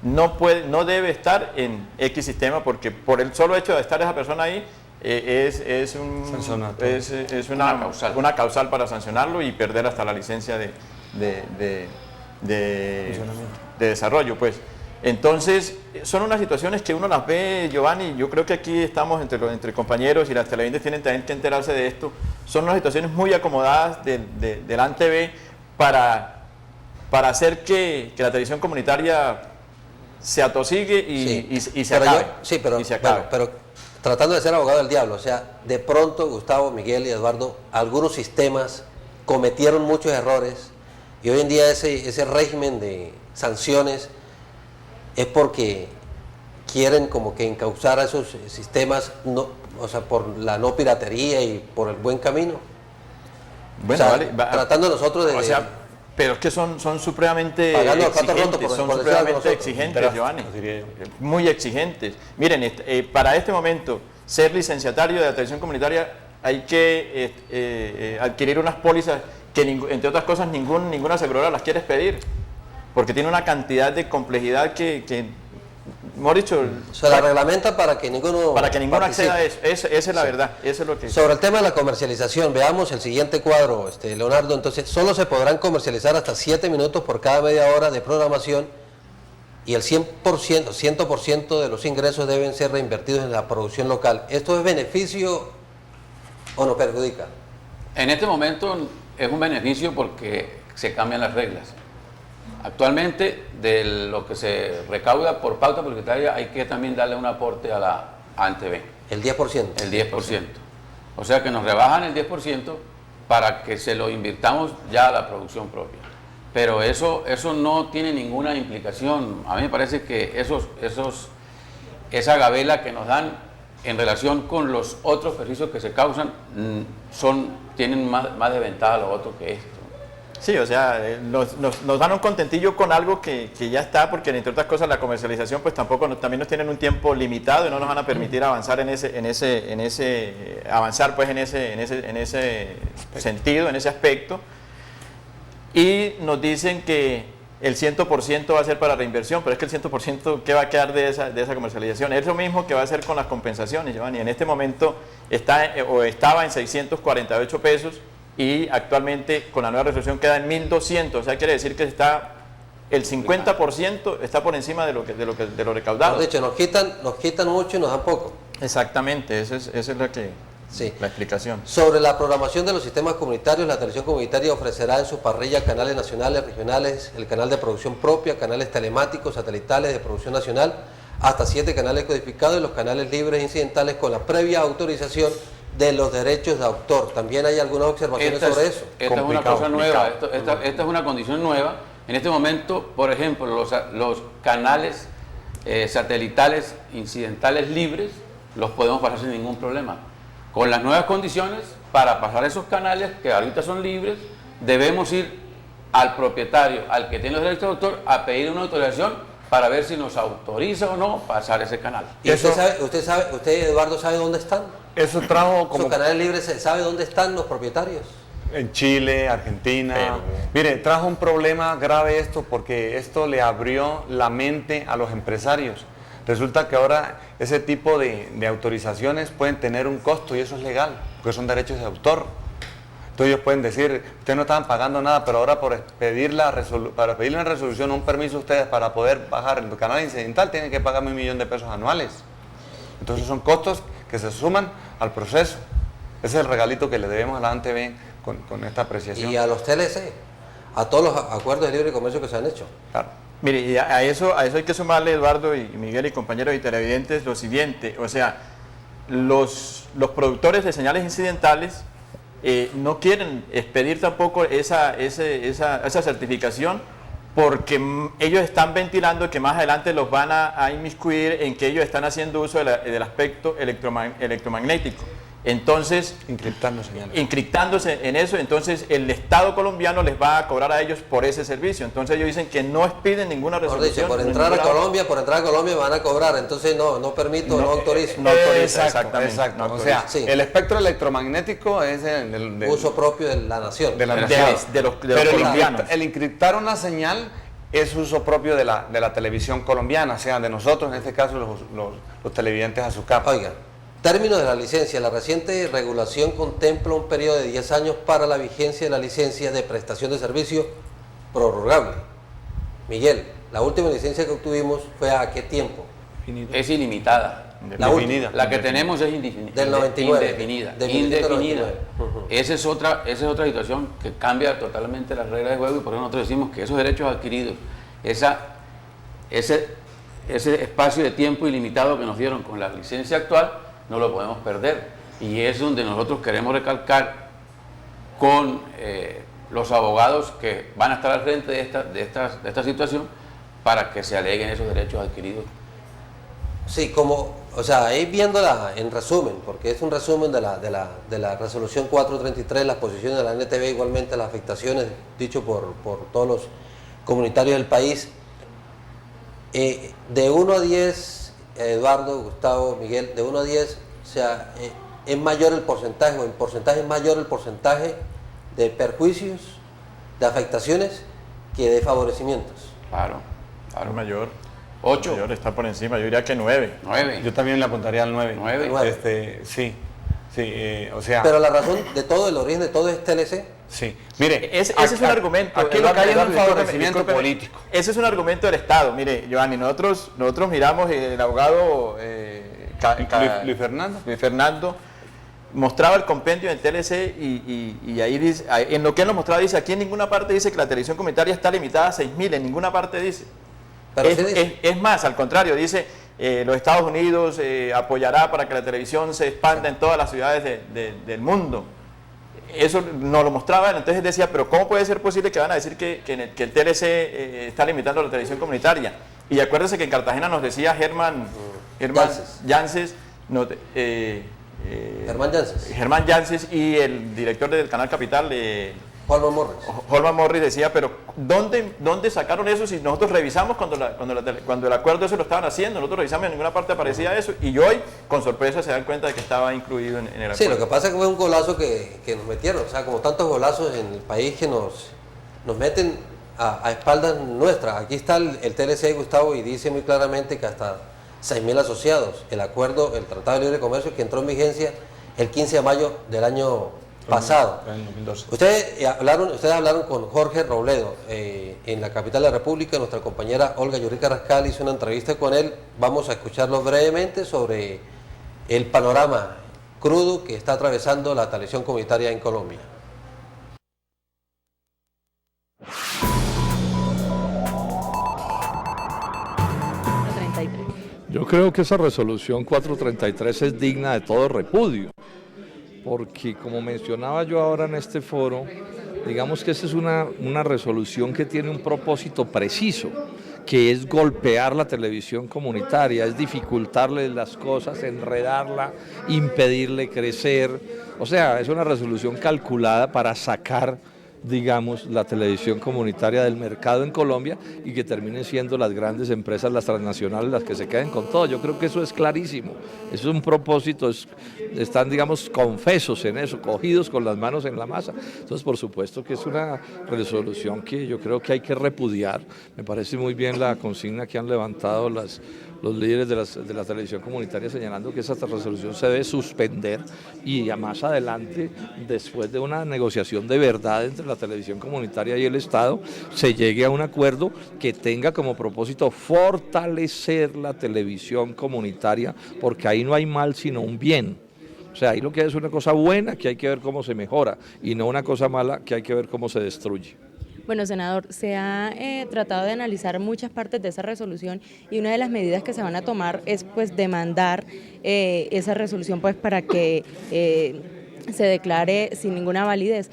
no debe estar en X sistema, porque por el solo hecho de estar esa persona ahí, es una causal para sancionarlo y perder hasta la licencia de desarrollo, pues. Entonces, son unas situaciones que uno las ve, Giovanni. Yo creo que aquí estamos entre compañeros, y las televidentes tienen también que enterarse de esto. Son unas situaciones muy acomodadas del ANTV para hacer que la televisión comunitaria se atosigue y se acabe. Pero tratando de ser abogado del diablo, o sea, de pronto Gustavo, Miguel y Eduardo, algunos sistemas cometieron muchos errores y hoy en día ese régimen de sanciones es porque quieren como que encauzar a esos sistemas, por la no piratería y por el buen camino. Bueno, tratando nosotros de... pero es que son supremamente exigentes, Giovanni. Muy exigentes. Miren, para este momento, ser licenciatario de la televisión comunitaria hay que adquirir unas pólizas que, entre otras cosas, ninguna aseguradora las quiere pedir, porque tiene una cantidad de complejidad que hemos dicho... Se la reglamenta para que ninguno acceda a eso. Esa es la verdad. Eso es lo que... Sobre el tema de la comercialización, veamos el siguiente cuadro, Leonardo. Entonces, solo se podrán comercializar hasta 7 minutos por cada media hora de programación y el 100% de los ingresos deben ser reinvertidos en la producción local. ¿Esto es beneficio o nos perjudica? En este momento es un beneficio porque se cambian las reglas. Actualmente, de lo que se recauda por pauta publicitaria, hay que también darle un aporte a la ANTV. ¿El 10%? El 10%. O sea que nos rebajan el 10% para que se lo invirtamos ya a la producción propia. Pero eso no tiene ninguna implicación. A mí me parece que esa gabela que nos dan en relación con los otros perjuicios que se causan, tienen más de ventaja los otros que esto. Sí, o sea, nos dan un contentillo con algo que ya está, porque entre otras cosas la comercialización pues también nos tienen un tiempo limitado y no nos van a permitir avanzar en ese sentido, en ese aspecto. Y nos dicen que el 100% va a ser para reinversión, pero es que el 100% ¿qué va a quedar de esa comercialización? Es lo mismo que va a hacer con las compensaciones, Giovanni. En este momento estaba en 648 pesos. Y actualmente con la nueva resolución queda en 1.200, o sea, quiere decir que el 50% está por encima de lo recaudado. De hecho, nos quitan mucho y nos dan poco. Exactamente, esa es la explicación. Sobre la programación de los sistemas comunitarios, la televisión comunitaria ofrecerá en su parrilla canales nacionales, regionales, el canal de producción propia, canales telemáticos, satelitales de producción nacional, hasta 7 canales codificados y los canales libres e incidentales con la previa autorización de los derechos de autor. También hay algunas observaciones sobre eso. Esta es una cosa nueva, esta es una condición nueva. En este momento, por ejemplo, los canales satelitales incidentales libres los podemos pasar sin ningún problema. Con las nuevas condiciones, para pasar esos canales que ahorita son libres, debemos ir al propietario, al que tiene los derechos de autor, a pedir una autorización para ver si nos autoriza o no pasar ese canal. ¿Y usted, Eduardo, sabe dónde están? Eso trajo como... ¿Esos canales libres sabe dónde están los propietarios? En Chile, Argentina. Mire, trajo un problema grave esto porque esto le abrió la mente a los empresarios. Resulta que ahora ese tipo de autorizaciones pueden tener un costo y eso es legal, porque son derechos de autor. Entonces ellos pueden decir, ustedes no estaban pagando nada, pero ahora para pedirle una resolución, un permiso a ustedes para poder bajar el canal incidental, tienen que pagarme $1.000.000 anuales. Entonces son costos que se suman al proceso. Ese es el regalito que le debemos a la ANTV con esta apreciación. Y a los TLC, a todos los acuerdos de libre comercio que se han hecho. Claro. Mire, y a eso hay que sumarle, Eduardo y Miguel y compañeros y televidentes, lo siguiente. O sea, los productores de señales incidentales no quieren expedir tampoco esa certificación, porque ellos están ventilando que más adelante los van a inmiscuir en que ellos están haciendo uso del aspecto electromagnético. Entonces, encriptándose en eso, entonces el Estado colombiano les va a cobrar a ellos por ese servicio. Entonces ellos dicen que no expiden ninguna resolución. Por entrar a Colombia me van a cobrar, entonces no permito, no autorizo. No autoriza, exacto. No o sea, sí. El espectro electromagnético es el uso propio de la nación. De los Pero colombianos. el encriptar una señal es uso propio de la televisión colombiana, o sea, de nosotros, en este caso los televidentes a su capa. Oiga, término de la licencia. La reciente regulación contempla un periodo de 10 años para la vigencia de la licencia de prestación de servicio prorrogable. Miguel, la última licencia que obtuvimos fue ¿a qué tiempo? Es ilimitada. La que tenemos es indefinida. Del 99. Indefinida. Del Indefinida. 99. Esa es otra situación que cambia totalmente las reglas de juego, y por eso nosotros decimos que esos derechos adquiridos, ese espacio de tiempo ilimitado que nos dieron con la licencia actual, no lo podemos perder. Y es donde nosotros queremos recalcar con los abogados que van a estar al frente de esta situación para que se aleguen esos derechos adquiridos. Sí, ahí viéndola en resumen, porque es un resumen de la resolución 433, las posiciones de la NTV, igualmente las afectaciones, dicho por todos los comunitarios del país. De 1 a 10, Eduardo, Gustavo, Miguel, de 1 a 10, o sea, es mayor el porcentaje, o en porcentaje es mayor el porcentaje de perjuicios, de afectaciones, que de favorecimientos. Claro. Mayor. 8. Mayor, está por encima, yo diría que 9. 9. Yo también le apuntaría al 9. 9. Sí, o sea... Pero la razón de todo, el origen de todo es TLC. Sí, mire, ese es un argumento. Aquí lo que hay es un favorecimiento político. Ese es un argumento del Estado. Mire, Giovanni, nosotros miramos, el abogado Luis Fernando mostraba el compendio en TLC y ahí dice, en lo que él nos mostraba, dice, aquí en ninguna parte dice que la televisión comunitaria está limitada a 6.000, en ninguna parte dice. Pero sí dice. Es más, al contrario, dice, los Estados Unidos apoyará para que la televisión se expanda en todas las ciudades del mundo. Eso nos lo mostraba, entonces decía, pero ¿cómo puede ser posible que van a decir que el TLC está limitando la televisión comunitaria? Y acuérdense que en Cartagena nos decía Germán Janses, Germán Janses y el director del Canal Capital, Holman Morris decía, pero ¿dónde sacaron eso si nosotros revisamos cuando el acuerdo eso lo estaban haciendo? Nosotros revisamos y en ninguna parte aparecía eso, y hoy con sorpresa se dan cuenta de que estaba incluido en el acuerdo. Sí, lo que pasa es que fue un golazo que nos metieron, o sea, como tantos golazos en el país que nos meten a espaldas nuestras. Aquí está el TLC, Gustavo, y dice muy claramente que hasta 6.000 asociados, el Tratado de Libre Comercio, que entró en vigencia el 15 de mayo del año pasado. En 2012. Ustedes hablaron con Jorge Robledo en la capital de la República. Nuestra compañera Olga Yurrica Rascal hizo una entrevista con él. Vamos a escucharlo brevemente sobre el panorama crudo que está atravesando la televisión comunitaria en Colombia. Yo creo que esa resolución 433 es digna de todo repudio, porque como mencionaba yo ahora en este foro, digamos que esa es una resolución que tiene un propósito preciso, que es golpear la televisión comunitaria, es dificultarle las cosas, enredarla, impedirle crecer. O sea, es una resolución calculada para sacar, digamos, la televisión comunitaria del mercado en Colombia y que terminen siendo las grandes empresas, las transnacionales, las que se queden con todo. Yo creo que eso es clarísimo, eso es un propósito, están, digamos, confesos en eso, cogidos con las manos en la masa. Entonces, por supuesto que es una resolución que yo creo que hay que repudiar. Me parece muy bien la consigna que han levantado los líderes de la televisión comunitaria señalando que esa resolución se debe suspender y ya más adelante, después de una negociación de verdad entre la televisión comunitaria y el Estado, se llegue a un acuerdo que tenga como propósito fortalecer la televisión comunitaria, porque ahí no hay mal sino un bien. O sea, ahí lo que hay es una cosa buena que hay que ver cómo se mejora y no una cosa mala que hay que ver cómo se destruye. Bueno, senador, se ha tratado de analizar muchas partes de esa resolución y una de las medidas que se van a tomar es pues demandar esa resolución pues para que se declare sin ninguna validez.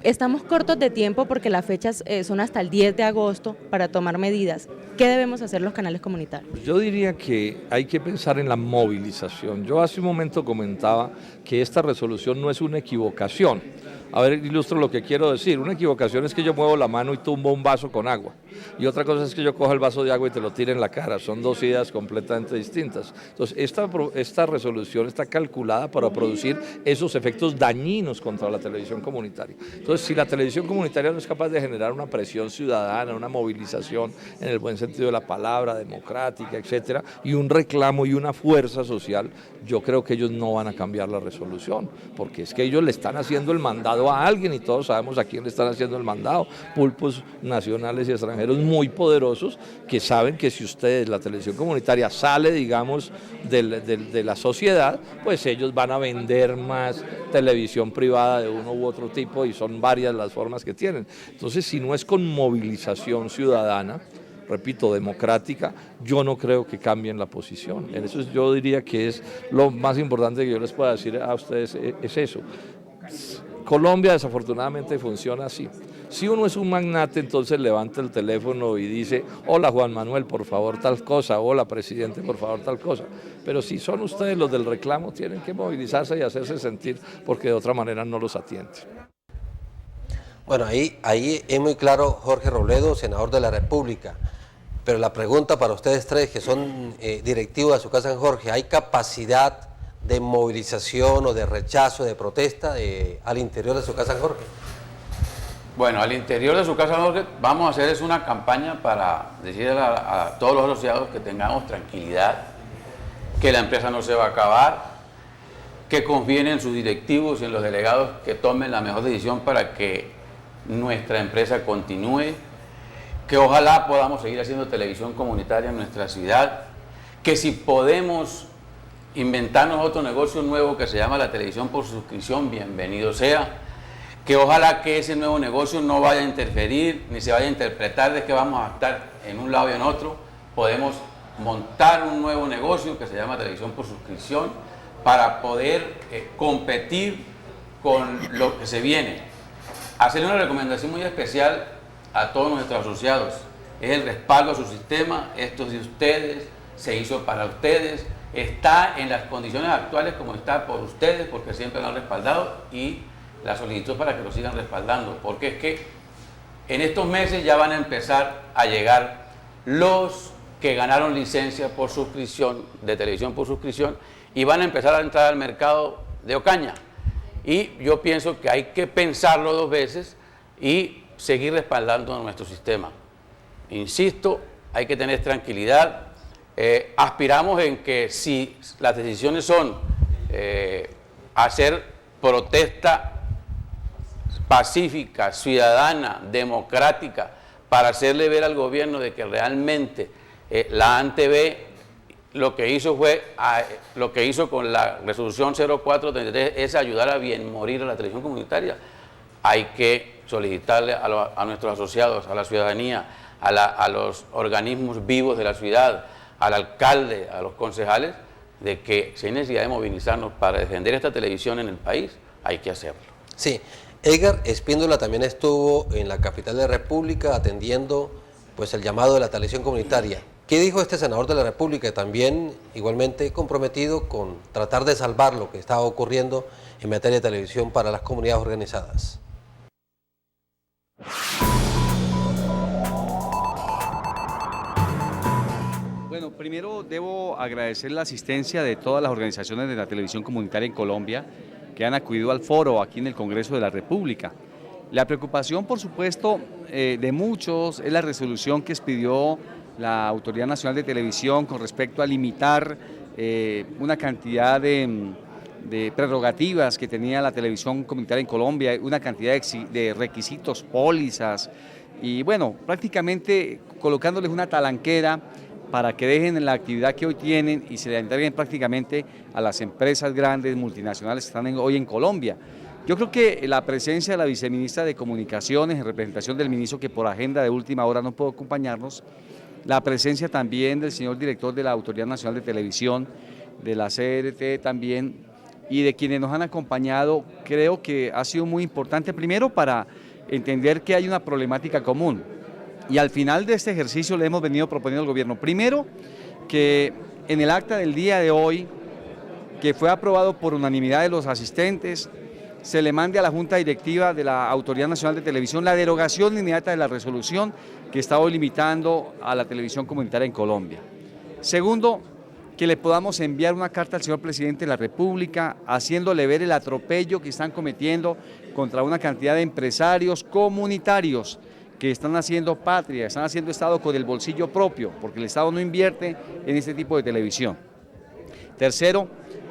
Estamos cortos de tiempo porque las fechas son hasta el 10 de agosto para tomar medidas. ¿Qué debemos hacer los canales comunitarios? Yo diría que hay que pensar en la movilización. Yo hace un momento comentaba que esta resolución no es una equivocación. A ver, ilustro lo que quiero decir. Una equivocación es que yo muevo la mano y tumbo un vaso con agua. Y otra cosa es que yo cojo el vaso de agua y te lo tire en la cara. Son dos ideas completamente distintas. Entonces, esta resolución está calculada para producir esos efectos dañinos contra la televisión comunitaria. Entonces, si la televisión comunitaria no es capaz de generar una presión ciudadana, una movilización en el buen sentido de la palabra, democrática, etcétera, y un reclamo y una fuerza social, yo creo que ellos no van a cambiar la resolución, porque es que ellos le están haciendo el mandado a alguien y todos sabemos a quién le están haciendo el mandado, pulpos nacionales y extranjeros muy poderosos que saben que si ustedes, la televisión comunitaria, sale, digamos, de la sociedad, pues ellos van a vender más televisión privada de uno u otro tipo y son varias las formas que tienen. Entonces, si no es con movilización ciudadana, repito, democrática, yo no creo que cambien la posición. En eso yo diría que es lo más importante que yo les pueda decir a ustedes, es eso. Colombia desafortunadamente funciona así. Si uno es un magnate, entonces levanta el teléfono y dice, hola Juan Manuel, por favor tal cosa, hola presidente, por favor tal cosa. Pero si son ustedes los del reclamo, tienen que movilizarse y hacerse sentir, porque de otra manera no los atienden. Bueno, ahí es muy claro Jorge Robledo, senador de la República. Pero la pregunta para ustedes tres, que son directivos de su casa San Jorge, ¿hay capacidad de movilización o de rechazo, de protesta al interior de su casa San Jorge? Bueno, al interior de su casa San Jorge vamos a hacer es una campaña para decirle a todos los asociados que tengamos tranquilidad, que la empresa no se va a acabar, que confíen en sus directivos y en los delegados que tomen la mejor decisión para que nuestra empresa continúe, que ojalá podamos seguir haciendo televisión comunitaria en nuestra ciudad, que si podemos inventarnos otro negocio nuevo que se llama la televisión por suscripción, bienvenido sea, que ojalá que ese nuevo negocio no vaya a interferir ni se vaya a interpretar de que vamos a estar en un lado y en otro. Podemos montar un nuevo negocio que se llama televisión por suscripción para poder competir con lo que se viene. Hacerle una recomendación muy especial a todos nuestros asociados, es el respaldo a su sistema, esto es de ustedes, se hizo para ustedes, está en las condiciones actuales como está por ustedes, porque siempre lo han respaldado y la solicitud para que lo sigan respaldando, porque es que en estos meses ya van a empezar a llegar los que ganaron licencia por suscripción, de televisión por suscripción, y van a empezar a entrar al mercado de Ocaña. Y yo pienso que hay que pensarlo dos veces y seguir respaldando nuestro sistema. Insisto, hay que tener tranquilidad. Aspiramos en que si las decisiones son hacer protesta pacífica, ciudadana, democrática, para hacerle ver al gobierno de que realmente la ANTV lo que hizo con la resolución 0433 es ayudar a bien morir a la televisión comunitaria. Hay que solicitarle a nuestros asociados, a la ciudadanía, a los organismos vivos de la ciudad, al alcalde, a los concejales, de que si hay necesidad de movilizarnos para defender esta televisión en el país, hay que hacerlo. Sí, Edgar Espíndola también estuvo en la capital de la República atendiendo pues el llamado de la televisión comunitaria. ¿Qué dijo este senador de la República? También igualmente comprometido con tratar de salvar lo que estaba ocurriendo en materia de televisión para las comunidades organizadas. Bueno, primero debo agradecer la asistencia de todas las organizaciones de la televisión comunitaria en Colombia que han acudido al foro aquí en el Congreso de la República. La preocupación, por supuesto, de muchos es la resolución que expidió la Autoridad Nacional de Televisión con respecto a limitar una cantidad de prerrogativas que tenía la televisión comunitaria en Colombia, una cantidad de requisitos, pólizas, y bueno, prácticamente colocándoles una talanquera para que dejen la actividad que hoy tienen y se la entreguen prácticamente a las empresas grandes, multinacionales que están hoy en Colombia. Yo creo que la presencia de la viceministra de Comunicaciones, en representación del ministro que por agenda de última hora no pudo acompañarnos, la presencia también del señor director de la Autoridad Nacional de Televisión, de la CRT también, y de quienes nos han acompañado, creo que ha sido muy importante, primero para entender que hay una problemática común, y al final de este ejercicio le hemos venido proponiendo al gobierno, primero, que en el acta del día de hoy, que fue aprobado por unanimidad de los asistentes, se le mande a la Junta Directiva de la Autoridad Nacional de Televisión la derogación inmediata de la resolución que está hoy limitando a la televisión comunitaria en Colombia. Segundo, que le podamos enviar una carta al señor presidente de la República haciéndole ver el atropello que están cometiendo contra una cantidad de empresarios comunitarios que están haciendo patria, están haciendo Estado con el bolsillo propio, porque el Estado no invierte en este tipo de televisión. Tercero,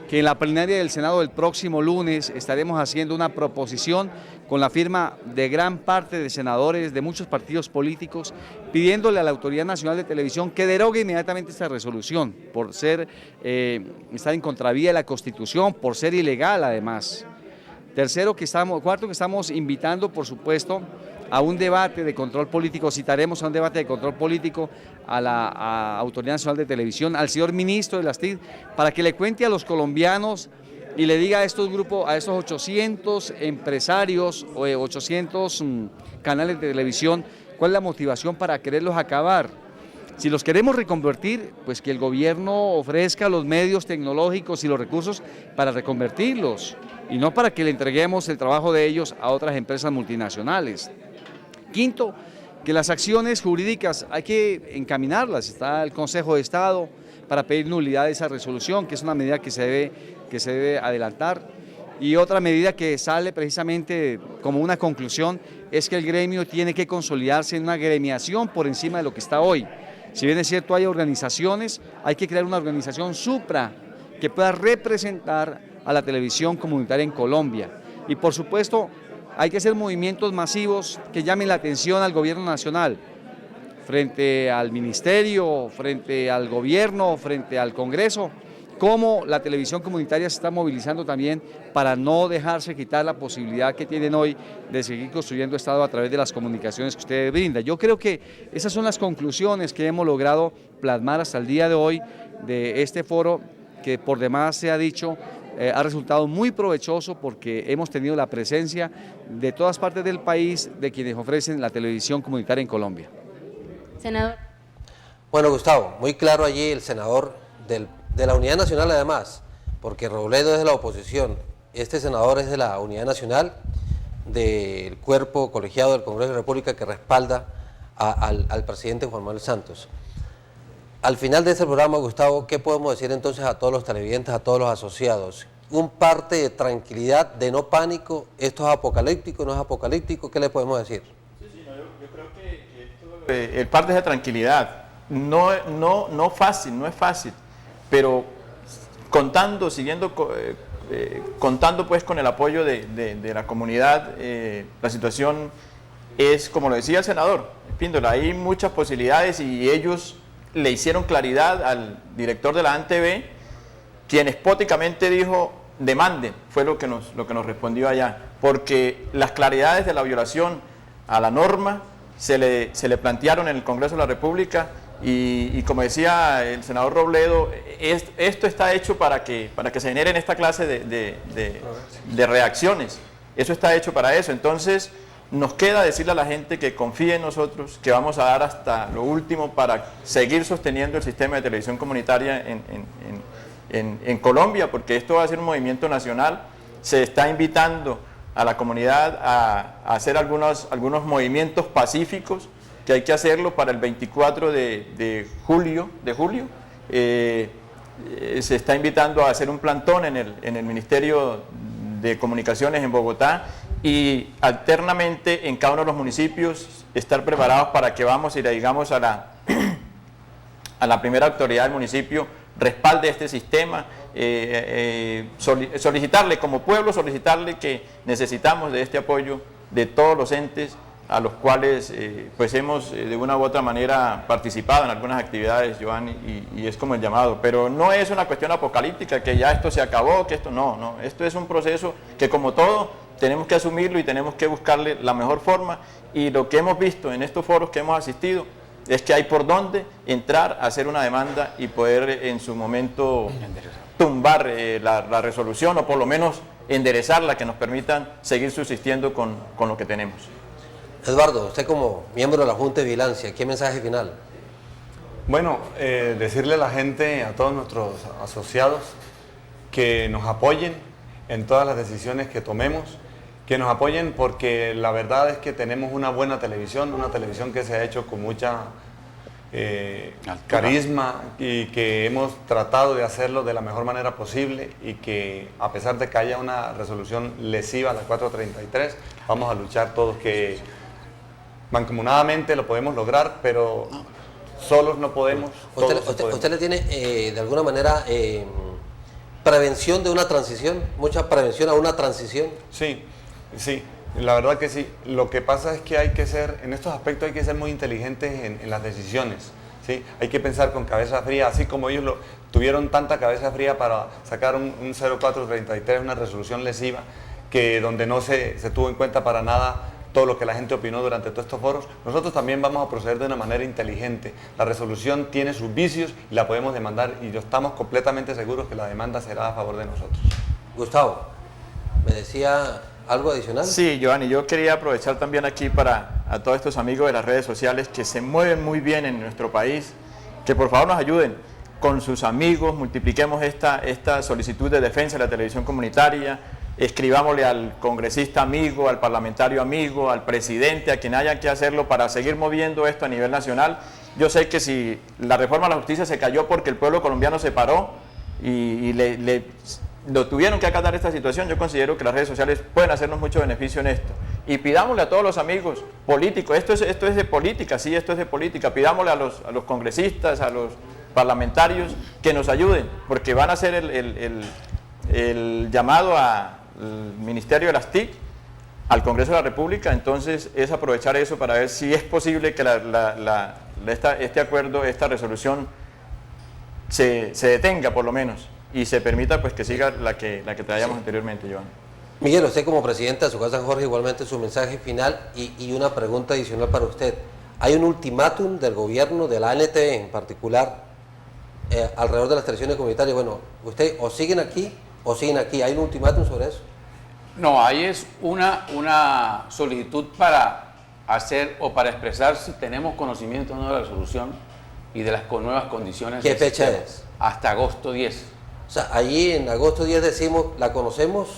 que en la plenaria del Senado del próximo lunes estaremos haciendo una proposición con la firma de gran parte de senadores de muchos partidos políticos, pidiéndole a la Autoridad Nacional de Televisión que derogue inmediatamente esta resolución, por ser, estar en contravía de la Constitución, por ser ilegal además. Cuarto, que estamos invitando, por supuesto, a un debate de control político, citaremos a un debate de control político a la Autoridad Nacional de Televisión, al señor ministro de las TIC, para que le cuente a los colombianos y le diga a estos grupos, a estos 800 empresarios o 800 canales de televisión, cuál es la motivación para quererlos acabar. Si los queremos reconvertir, pues que el gobierno ofrezca los medios tecnológicos y los recursos para reconvertirlos, y no para que le entreguemos el trabajo de ellos a otras empresas multinacionales. Quinto, que las acciones jurídicas hay que encaminarlas, está el Consejo de Estado para pedir nulidad de esa resolución, que es una medida que se debe adelantar, y otra medida que sale precisamente como una conclusión es que el gremio tiene que consolidarse en una gremiación por encima de lo que está hoy. Si bien es cierto hay organizaciones, hay que crear una organización supra que pueda representar a la televisión comunitaria en Colombia, y por supuesto hay que hacer movimientos masivos que llamen la atención al gobierno nacional, frente al ministerio, frente al gobierno, frente al Congreso, cómo la televisión comunitaria se está movilizando también para no dejarse quitar la posibilidad que tienen hoy de seguir construyendo Estado a través de las comunicaciones que usted brinda. Yo creo que esas son las conclusiones que hemos logrado plasmar hasta el día de hoy de este foro, que por demás se ha dicho, ha resultado muy provechoso porque hemos tenido la presencia de todas partes del país de quienes ofrecen la televisión comunitaria en Colombia. Senador. Bueno, Gustavo, muy claro allí el senador de la Unidad Nacional además, porque Robledo es de la oposición, este senador es de la Unidad Nacional, del cuerpo colegiado del Congreso de la República que respalda al presidente Juan Manuel Santos. Al final de este programa, Gustavo, ¿qué podemos decir entonces a todos los televidentes, a todos los asociados? Un parte de tranquilidad, de no pánico, ¿esto es apocalíptico, no es apocalíptico? ¿Qué le podemos decir? Yo creo que esto, el parte de tranquilidad, no es fácil, pero contando pues con el apoyo de la comunidad, la situación es, como lo decía el senador Espíndola, hay muchas posibilidades y ellos le hicieron claridad al director de la ANTV, quien espóticamente dijo, demanden, fue lo que nos respondió allá, porque las claridades de la violación a la norma se le plantearon en el Congreso de la República y como decía el senador Robledo, esto está hecho para que se generen esta clase de reacciones, eso está hecho para eso. Entonces nos queda decirle a la gente que confíe en nosotros, que vamos a dar hasta lo último para seguir sosteniendo el sistema de televisión comunitaria en Colombia, porque esto va a ser un movimiento nacional. Se está invitando a la comunidad a hacer algunos movimientos pacíficos, que hay que hacerlo para el 24 de julio. Se está invitando a hacer un plantón en el Ministerio de Comunicaciones en Bogotá, y alternamente en cada uno de los municipios estar preparados para que vamos y le digamos a a la primera autoridad del municipio respalde este sistema, solicitarle como pueblo, solicitarle que necesitamos de este apoyo de todos los entes a los cuales pues hemos de una u otra manera participado en algunas actividades, Giovanni, y es como el llamado, pero no es una cuestión apocalíptica, que ya esto se acabó, que esto no, esto es un proceso que como todo tenemos que asumirlo y tenemos que buscarle la mejor forma, y lo que hemos visto en estos foros que hemos asistido es que hay por dónde entrar a hacer una demanda y poder en su momento tumbar la resolución o por lo menos enderezarla, que nos permitan seguir subsistiendo con lo que tenemos. Eduardo, usted como miembro de la Junta de Vigilancia, ¿qué mensaje final? Bueno, decirle a la gente, a todos nuestros asociados, que nos apoyen en todas las decisiones que tomemos, que nos apoyen porque la verdad es que tenemos una buena televisión, una televisión que se ha hecho con mucha carisma y que hemos tratado de hacerlo de la mejor manera posible y que a pesar de que haya una resolución lesiva a la 433, vamos a luchar todos que mancomunadamente lo podemos lograr, pero solos no podemos. ¿Usted le tiene de alguna manera prevención de una transición? ¿Mucha prevención a una transición? Sí, la verdad que sí. Lo que pasa es que hay que ser, en estos aspectos hay que ser muy inteligentes en las decisiones. ¿Sí? Hay que pensar con cabeza fría, así como ellos tuvieron tanta cabeza fría para sacar un 0433, una resolución lesiva, que donde no se tuvo en cuenta para nada todo lo que la gente opinó durante todos estos foros. Nosotros también vamos a proceder de una manera inteligente. La resolución tiene sus vicios y la podemos demandar y estamos completamente seguros que la demanda será a favor de nosotros. Gustavo, ¿me decía algo adicional? Sí, Giovanni, yo quería aprovechar también aquí para a todos estos amigos de las redes sociales que se mueven muy bien en nuestro país, que por favor nos ayuden con sus amigos, multipliquemos esta solicitud de defensa de la televisión comunitaria, escribámosle al congresista amigo, al parlamentario amigo, al presidente, a quien haya que hacerlo para seguir moviendo esto a nivel nacional. Yo sé que si la reforma a la justicia se cayó porque el pueblo colombiano se paró y lo tuvieron que acatar esta situación, yo considero que las redes sociales pueden hacernos mucho beneficio en esto. Y pidámosle a todos los amigos políticos, esto es de política, sí, esto es de política, pidámosle a los congresistas, a los parlamentarios que nos ayuden, porque van a hacer el llamado al Ministerio de las TIC, al Congreso de la República, entonces es aprovechar eso para ver si es posible que este acuerdo, esta resolución se detenga por lo menos y se permita pues que siga la que traíamos anteriormente, Joan. Miguel, usted como presidente de su casa San Jorge, igualmente su mensaje final y una pregunta adicional para usted. ¿Hay un ultimátum del gobierno, de la ANTV en particular, alrededor de las televisiones comunitarias? Bueno, ¿usted o siguen aquí o siguen aquí? ¿Hay un ultimátum sobre eso? No, ahí es una solicitud para hacer o para expresar si tenemos conocimiento o no de la resolución y de las nuevas condiciones. ¿Qué fecha es? Hasta agosto 10. O sea, allí en agosto 10 decimos, ¿la conocemos?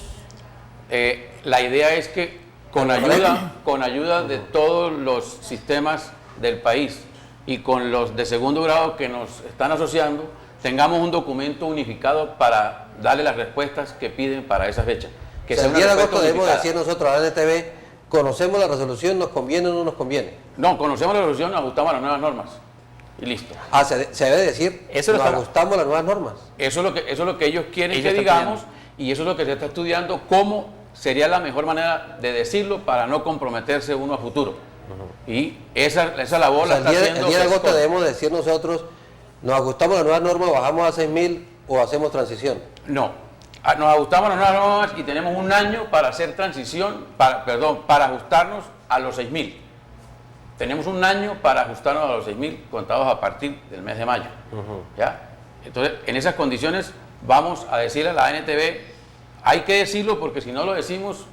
La idea es que con ayuda de todos los sistemas del país y con los de segundo grado que nos están asociando, tengamos un documento unificado para darle las respuestas que piden para esa fecha. Que o sea, el 10 de agosto debemos unificada. decir nosotros a la NTV, ¿conocemos la resolución? ¿Nos conviene o no nos conviene? No, conocemos la resolución, nos ajustamos a las nuevas normas. Y listo. Ah, se debe decir, eso nos ajustamos a las nuevas normas. Eso es lo que ellos quieren que digamos y eso es lo que se está estudiando, cómo sería la mejor manera de decirlo para no comprometerse uno a futuro. Y esa labor la está haciendo. El 10 de agosto debemos decir nosotros, nos ajustamos a las nuevas normas, bajamos a 6.000 o hacemos transición. No, nos ajustamos a las nuevas normas y tenemos un año para hacer transición, para ajustarnos a los 6.000. Tenemos un año para ajustarnos a los 6.000 contados a partir del mes de mayo. ¿Ya? Entonces, en esas condiciones vamos a decirle a la NTV, hay que decirlo porque si no lo decimos,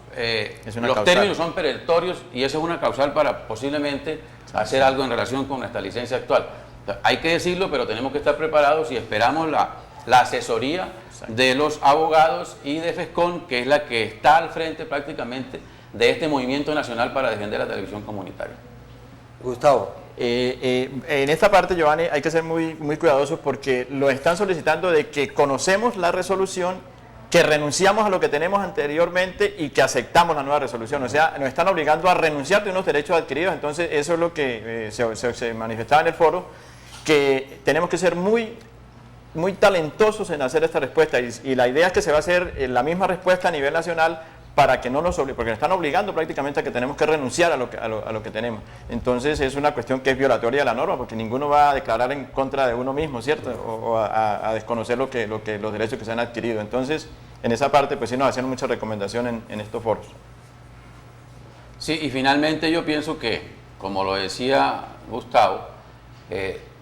los términos son perentorios y eso es una causal para posiblemente hacer algo en relación con nuestra licencia actual. Entonces, hay que decirlo, pero tenemos que estar preparados y esperamos la asesoría de los abogados y de FESCON, que es la que está al frente prácticamente de este movimiento nacional para defender la televisión comunitaria. Gustavo. En esta parte, Giovanni, hay que ser muy cuidadosos porque lo están solicitando de que conocemos la resolución, que renunciamos a lo que tenemos anteriormente y que aceptamos la nueva resolución. O sea, nos están obligando a renunciar de unos derechos adquiridos. Entonces, eso es lo que se manifestaba en el foro, que tenemos que ser muy talentosos en hacer esta respuesta y la idea es que se va a hacer la misma respuesta a nivel nacional para que no nos obliguen, porque nos están obligando prácticamente a que tenemos que renunciar a lo que tenemos. Entonces es una cuestión que es violatoria de la norma, porque ninguno va a declarar en contra de uno mismo, ¿cierto? O a desconocer los derechos que se han adquirido. Entonces, en esa parte, pues sí nos hacen mucha recomendación en estos foros. Sí, y finalmente yo pienso que, como lo decía Gustavo,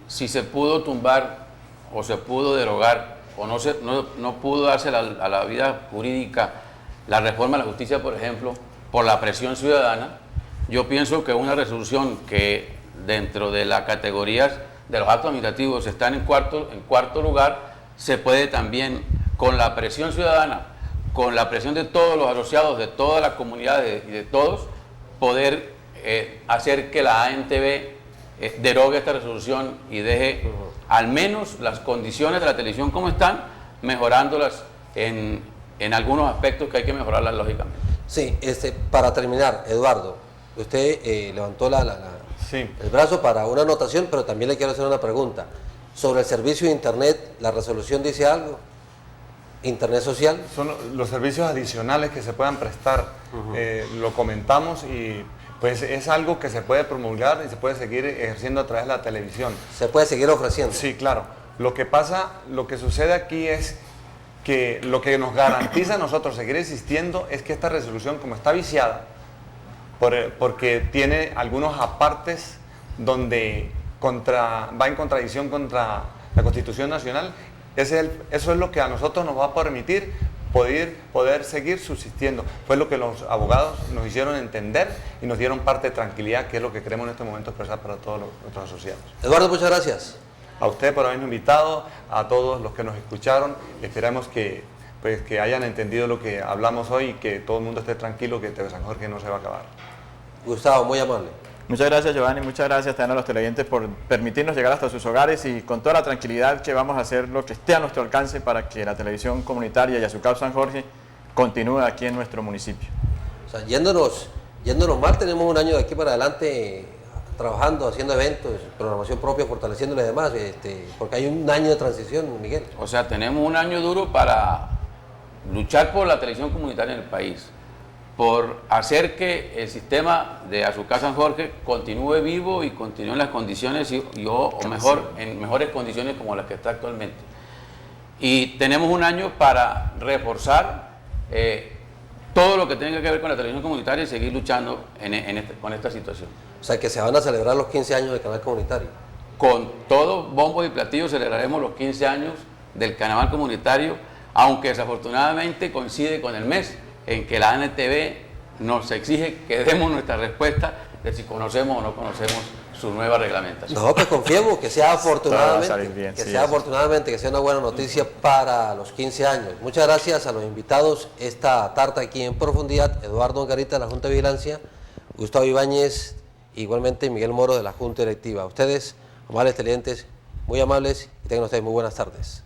si se pudo tumbar o se pudo derogar o no pudo darse a la vida jurídica la reforma de la justicia, por ejemplo, por la presión ciudadana, yo pienso que una resolución que dentro de las categorías de los actos administrativos están en cuarto lugar, se puede también, con la presión ciudadana, con la presión de todos los asociados, de todas las comunidades y de todos, poder hacer que la ANTV derogue esta resolución y deje al menos las condiciones de la televisión como están, mejorándolas en algunos aspectos que hay que mejorarlas lógicamente. Sí, para terminar, Eduardo, usted levantó Sí. el brazo para una anotación, pero también le quiero hacer una pregunta. Sobre el servicio de Internet, ¿la resolución dice algo? ¿Internet social? Son los servicios adicionales que se puedan prestar. Lo comentamos y pues es algo que se puede promulgar y se puede seguir ejerciendo a través de la televisión. ¿Se puede seguir ofreciendo? Sí, claro. Lo que sucede aquí es que lo que nos garantiza a nosotros seguir existiendo es que esta resolución, como está viciada, porque tiene algunos apartes donde va en contradicción contra la Constitución Nacional, eso es lo que a nosotros nos va a permitir poder seguir subsistiendo. Fue lo que los abogados nos hicieron entender y nos dieron parte de tranquilidad, que es lo que queremos en este momento expresar para todos nuestros asociados. Eduardo, muchas gracias. A usted por habernos invitado, a todos los que nos escucharon. Esperamos que hayan entendido lo que hablamos hoy y que todo el mundo esté tranquilo, que TV San Jorge no se va a acabar. Gustavo, muy amable. Muchas gracias, Giovanni, muchas gracias también a los televidentes por permitirnos llegar hasta sus hogares y con toda la tranquilidad que vamos a hacer lo que esté a nuestro alcance para que la televisión comunitaria y Azucar San Jorge continúe aquí en nuestro municipio. O sea, yéndonos mal, tenemos un año de aquí para adelante trabajando, haciendo eventos, programación propia, fortaleciéndole demás, porque hay un año de transición, Miguel. O sea, tenemos un año duro para luchar por la televisión comunitaria en el país, por hacer que el sistema de Azucar San Jorge continúe vivo y continúe en las condiciones en mejores condiciones como las que está actualmente. Y tenemos un año para reforzar todo lo que tenga que ver con la televisión comunitaria y seguir luchando con esta situación. O sea, que se van a celebrar los 15 años del canal comunitario. Con todos bombos y platillos celebraremos los 15 años del canal comunitario, aunque desafortunadamente coincide con el mes en que la ANTV nos exige que demos nuestra respuesta de si conocemos o no conocemos su nueva reglamentación. No, pues confiemos que sea afortunadamente, bien, que sea una buena noticia para los 15 años. Muchas gracias a los invitados esta tarde aquí en Profundidad, Eduardo Angarita de la Junta de Vigilancia, Gustavo Ibáñez, igualmente Miguel Moro de la Junta Directiva. A ustedes, amables televidentes, muy amables y tengan ustedes muy buenas tardes.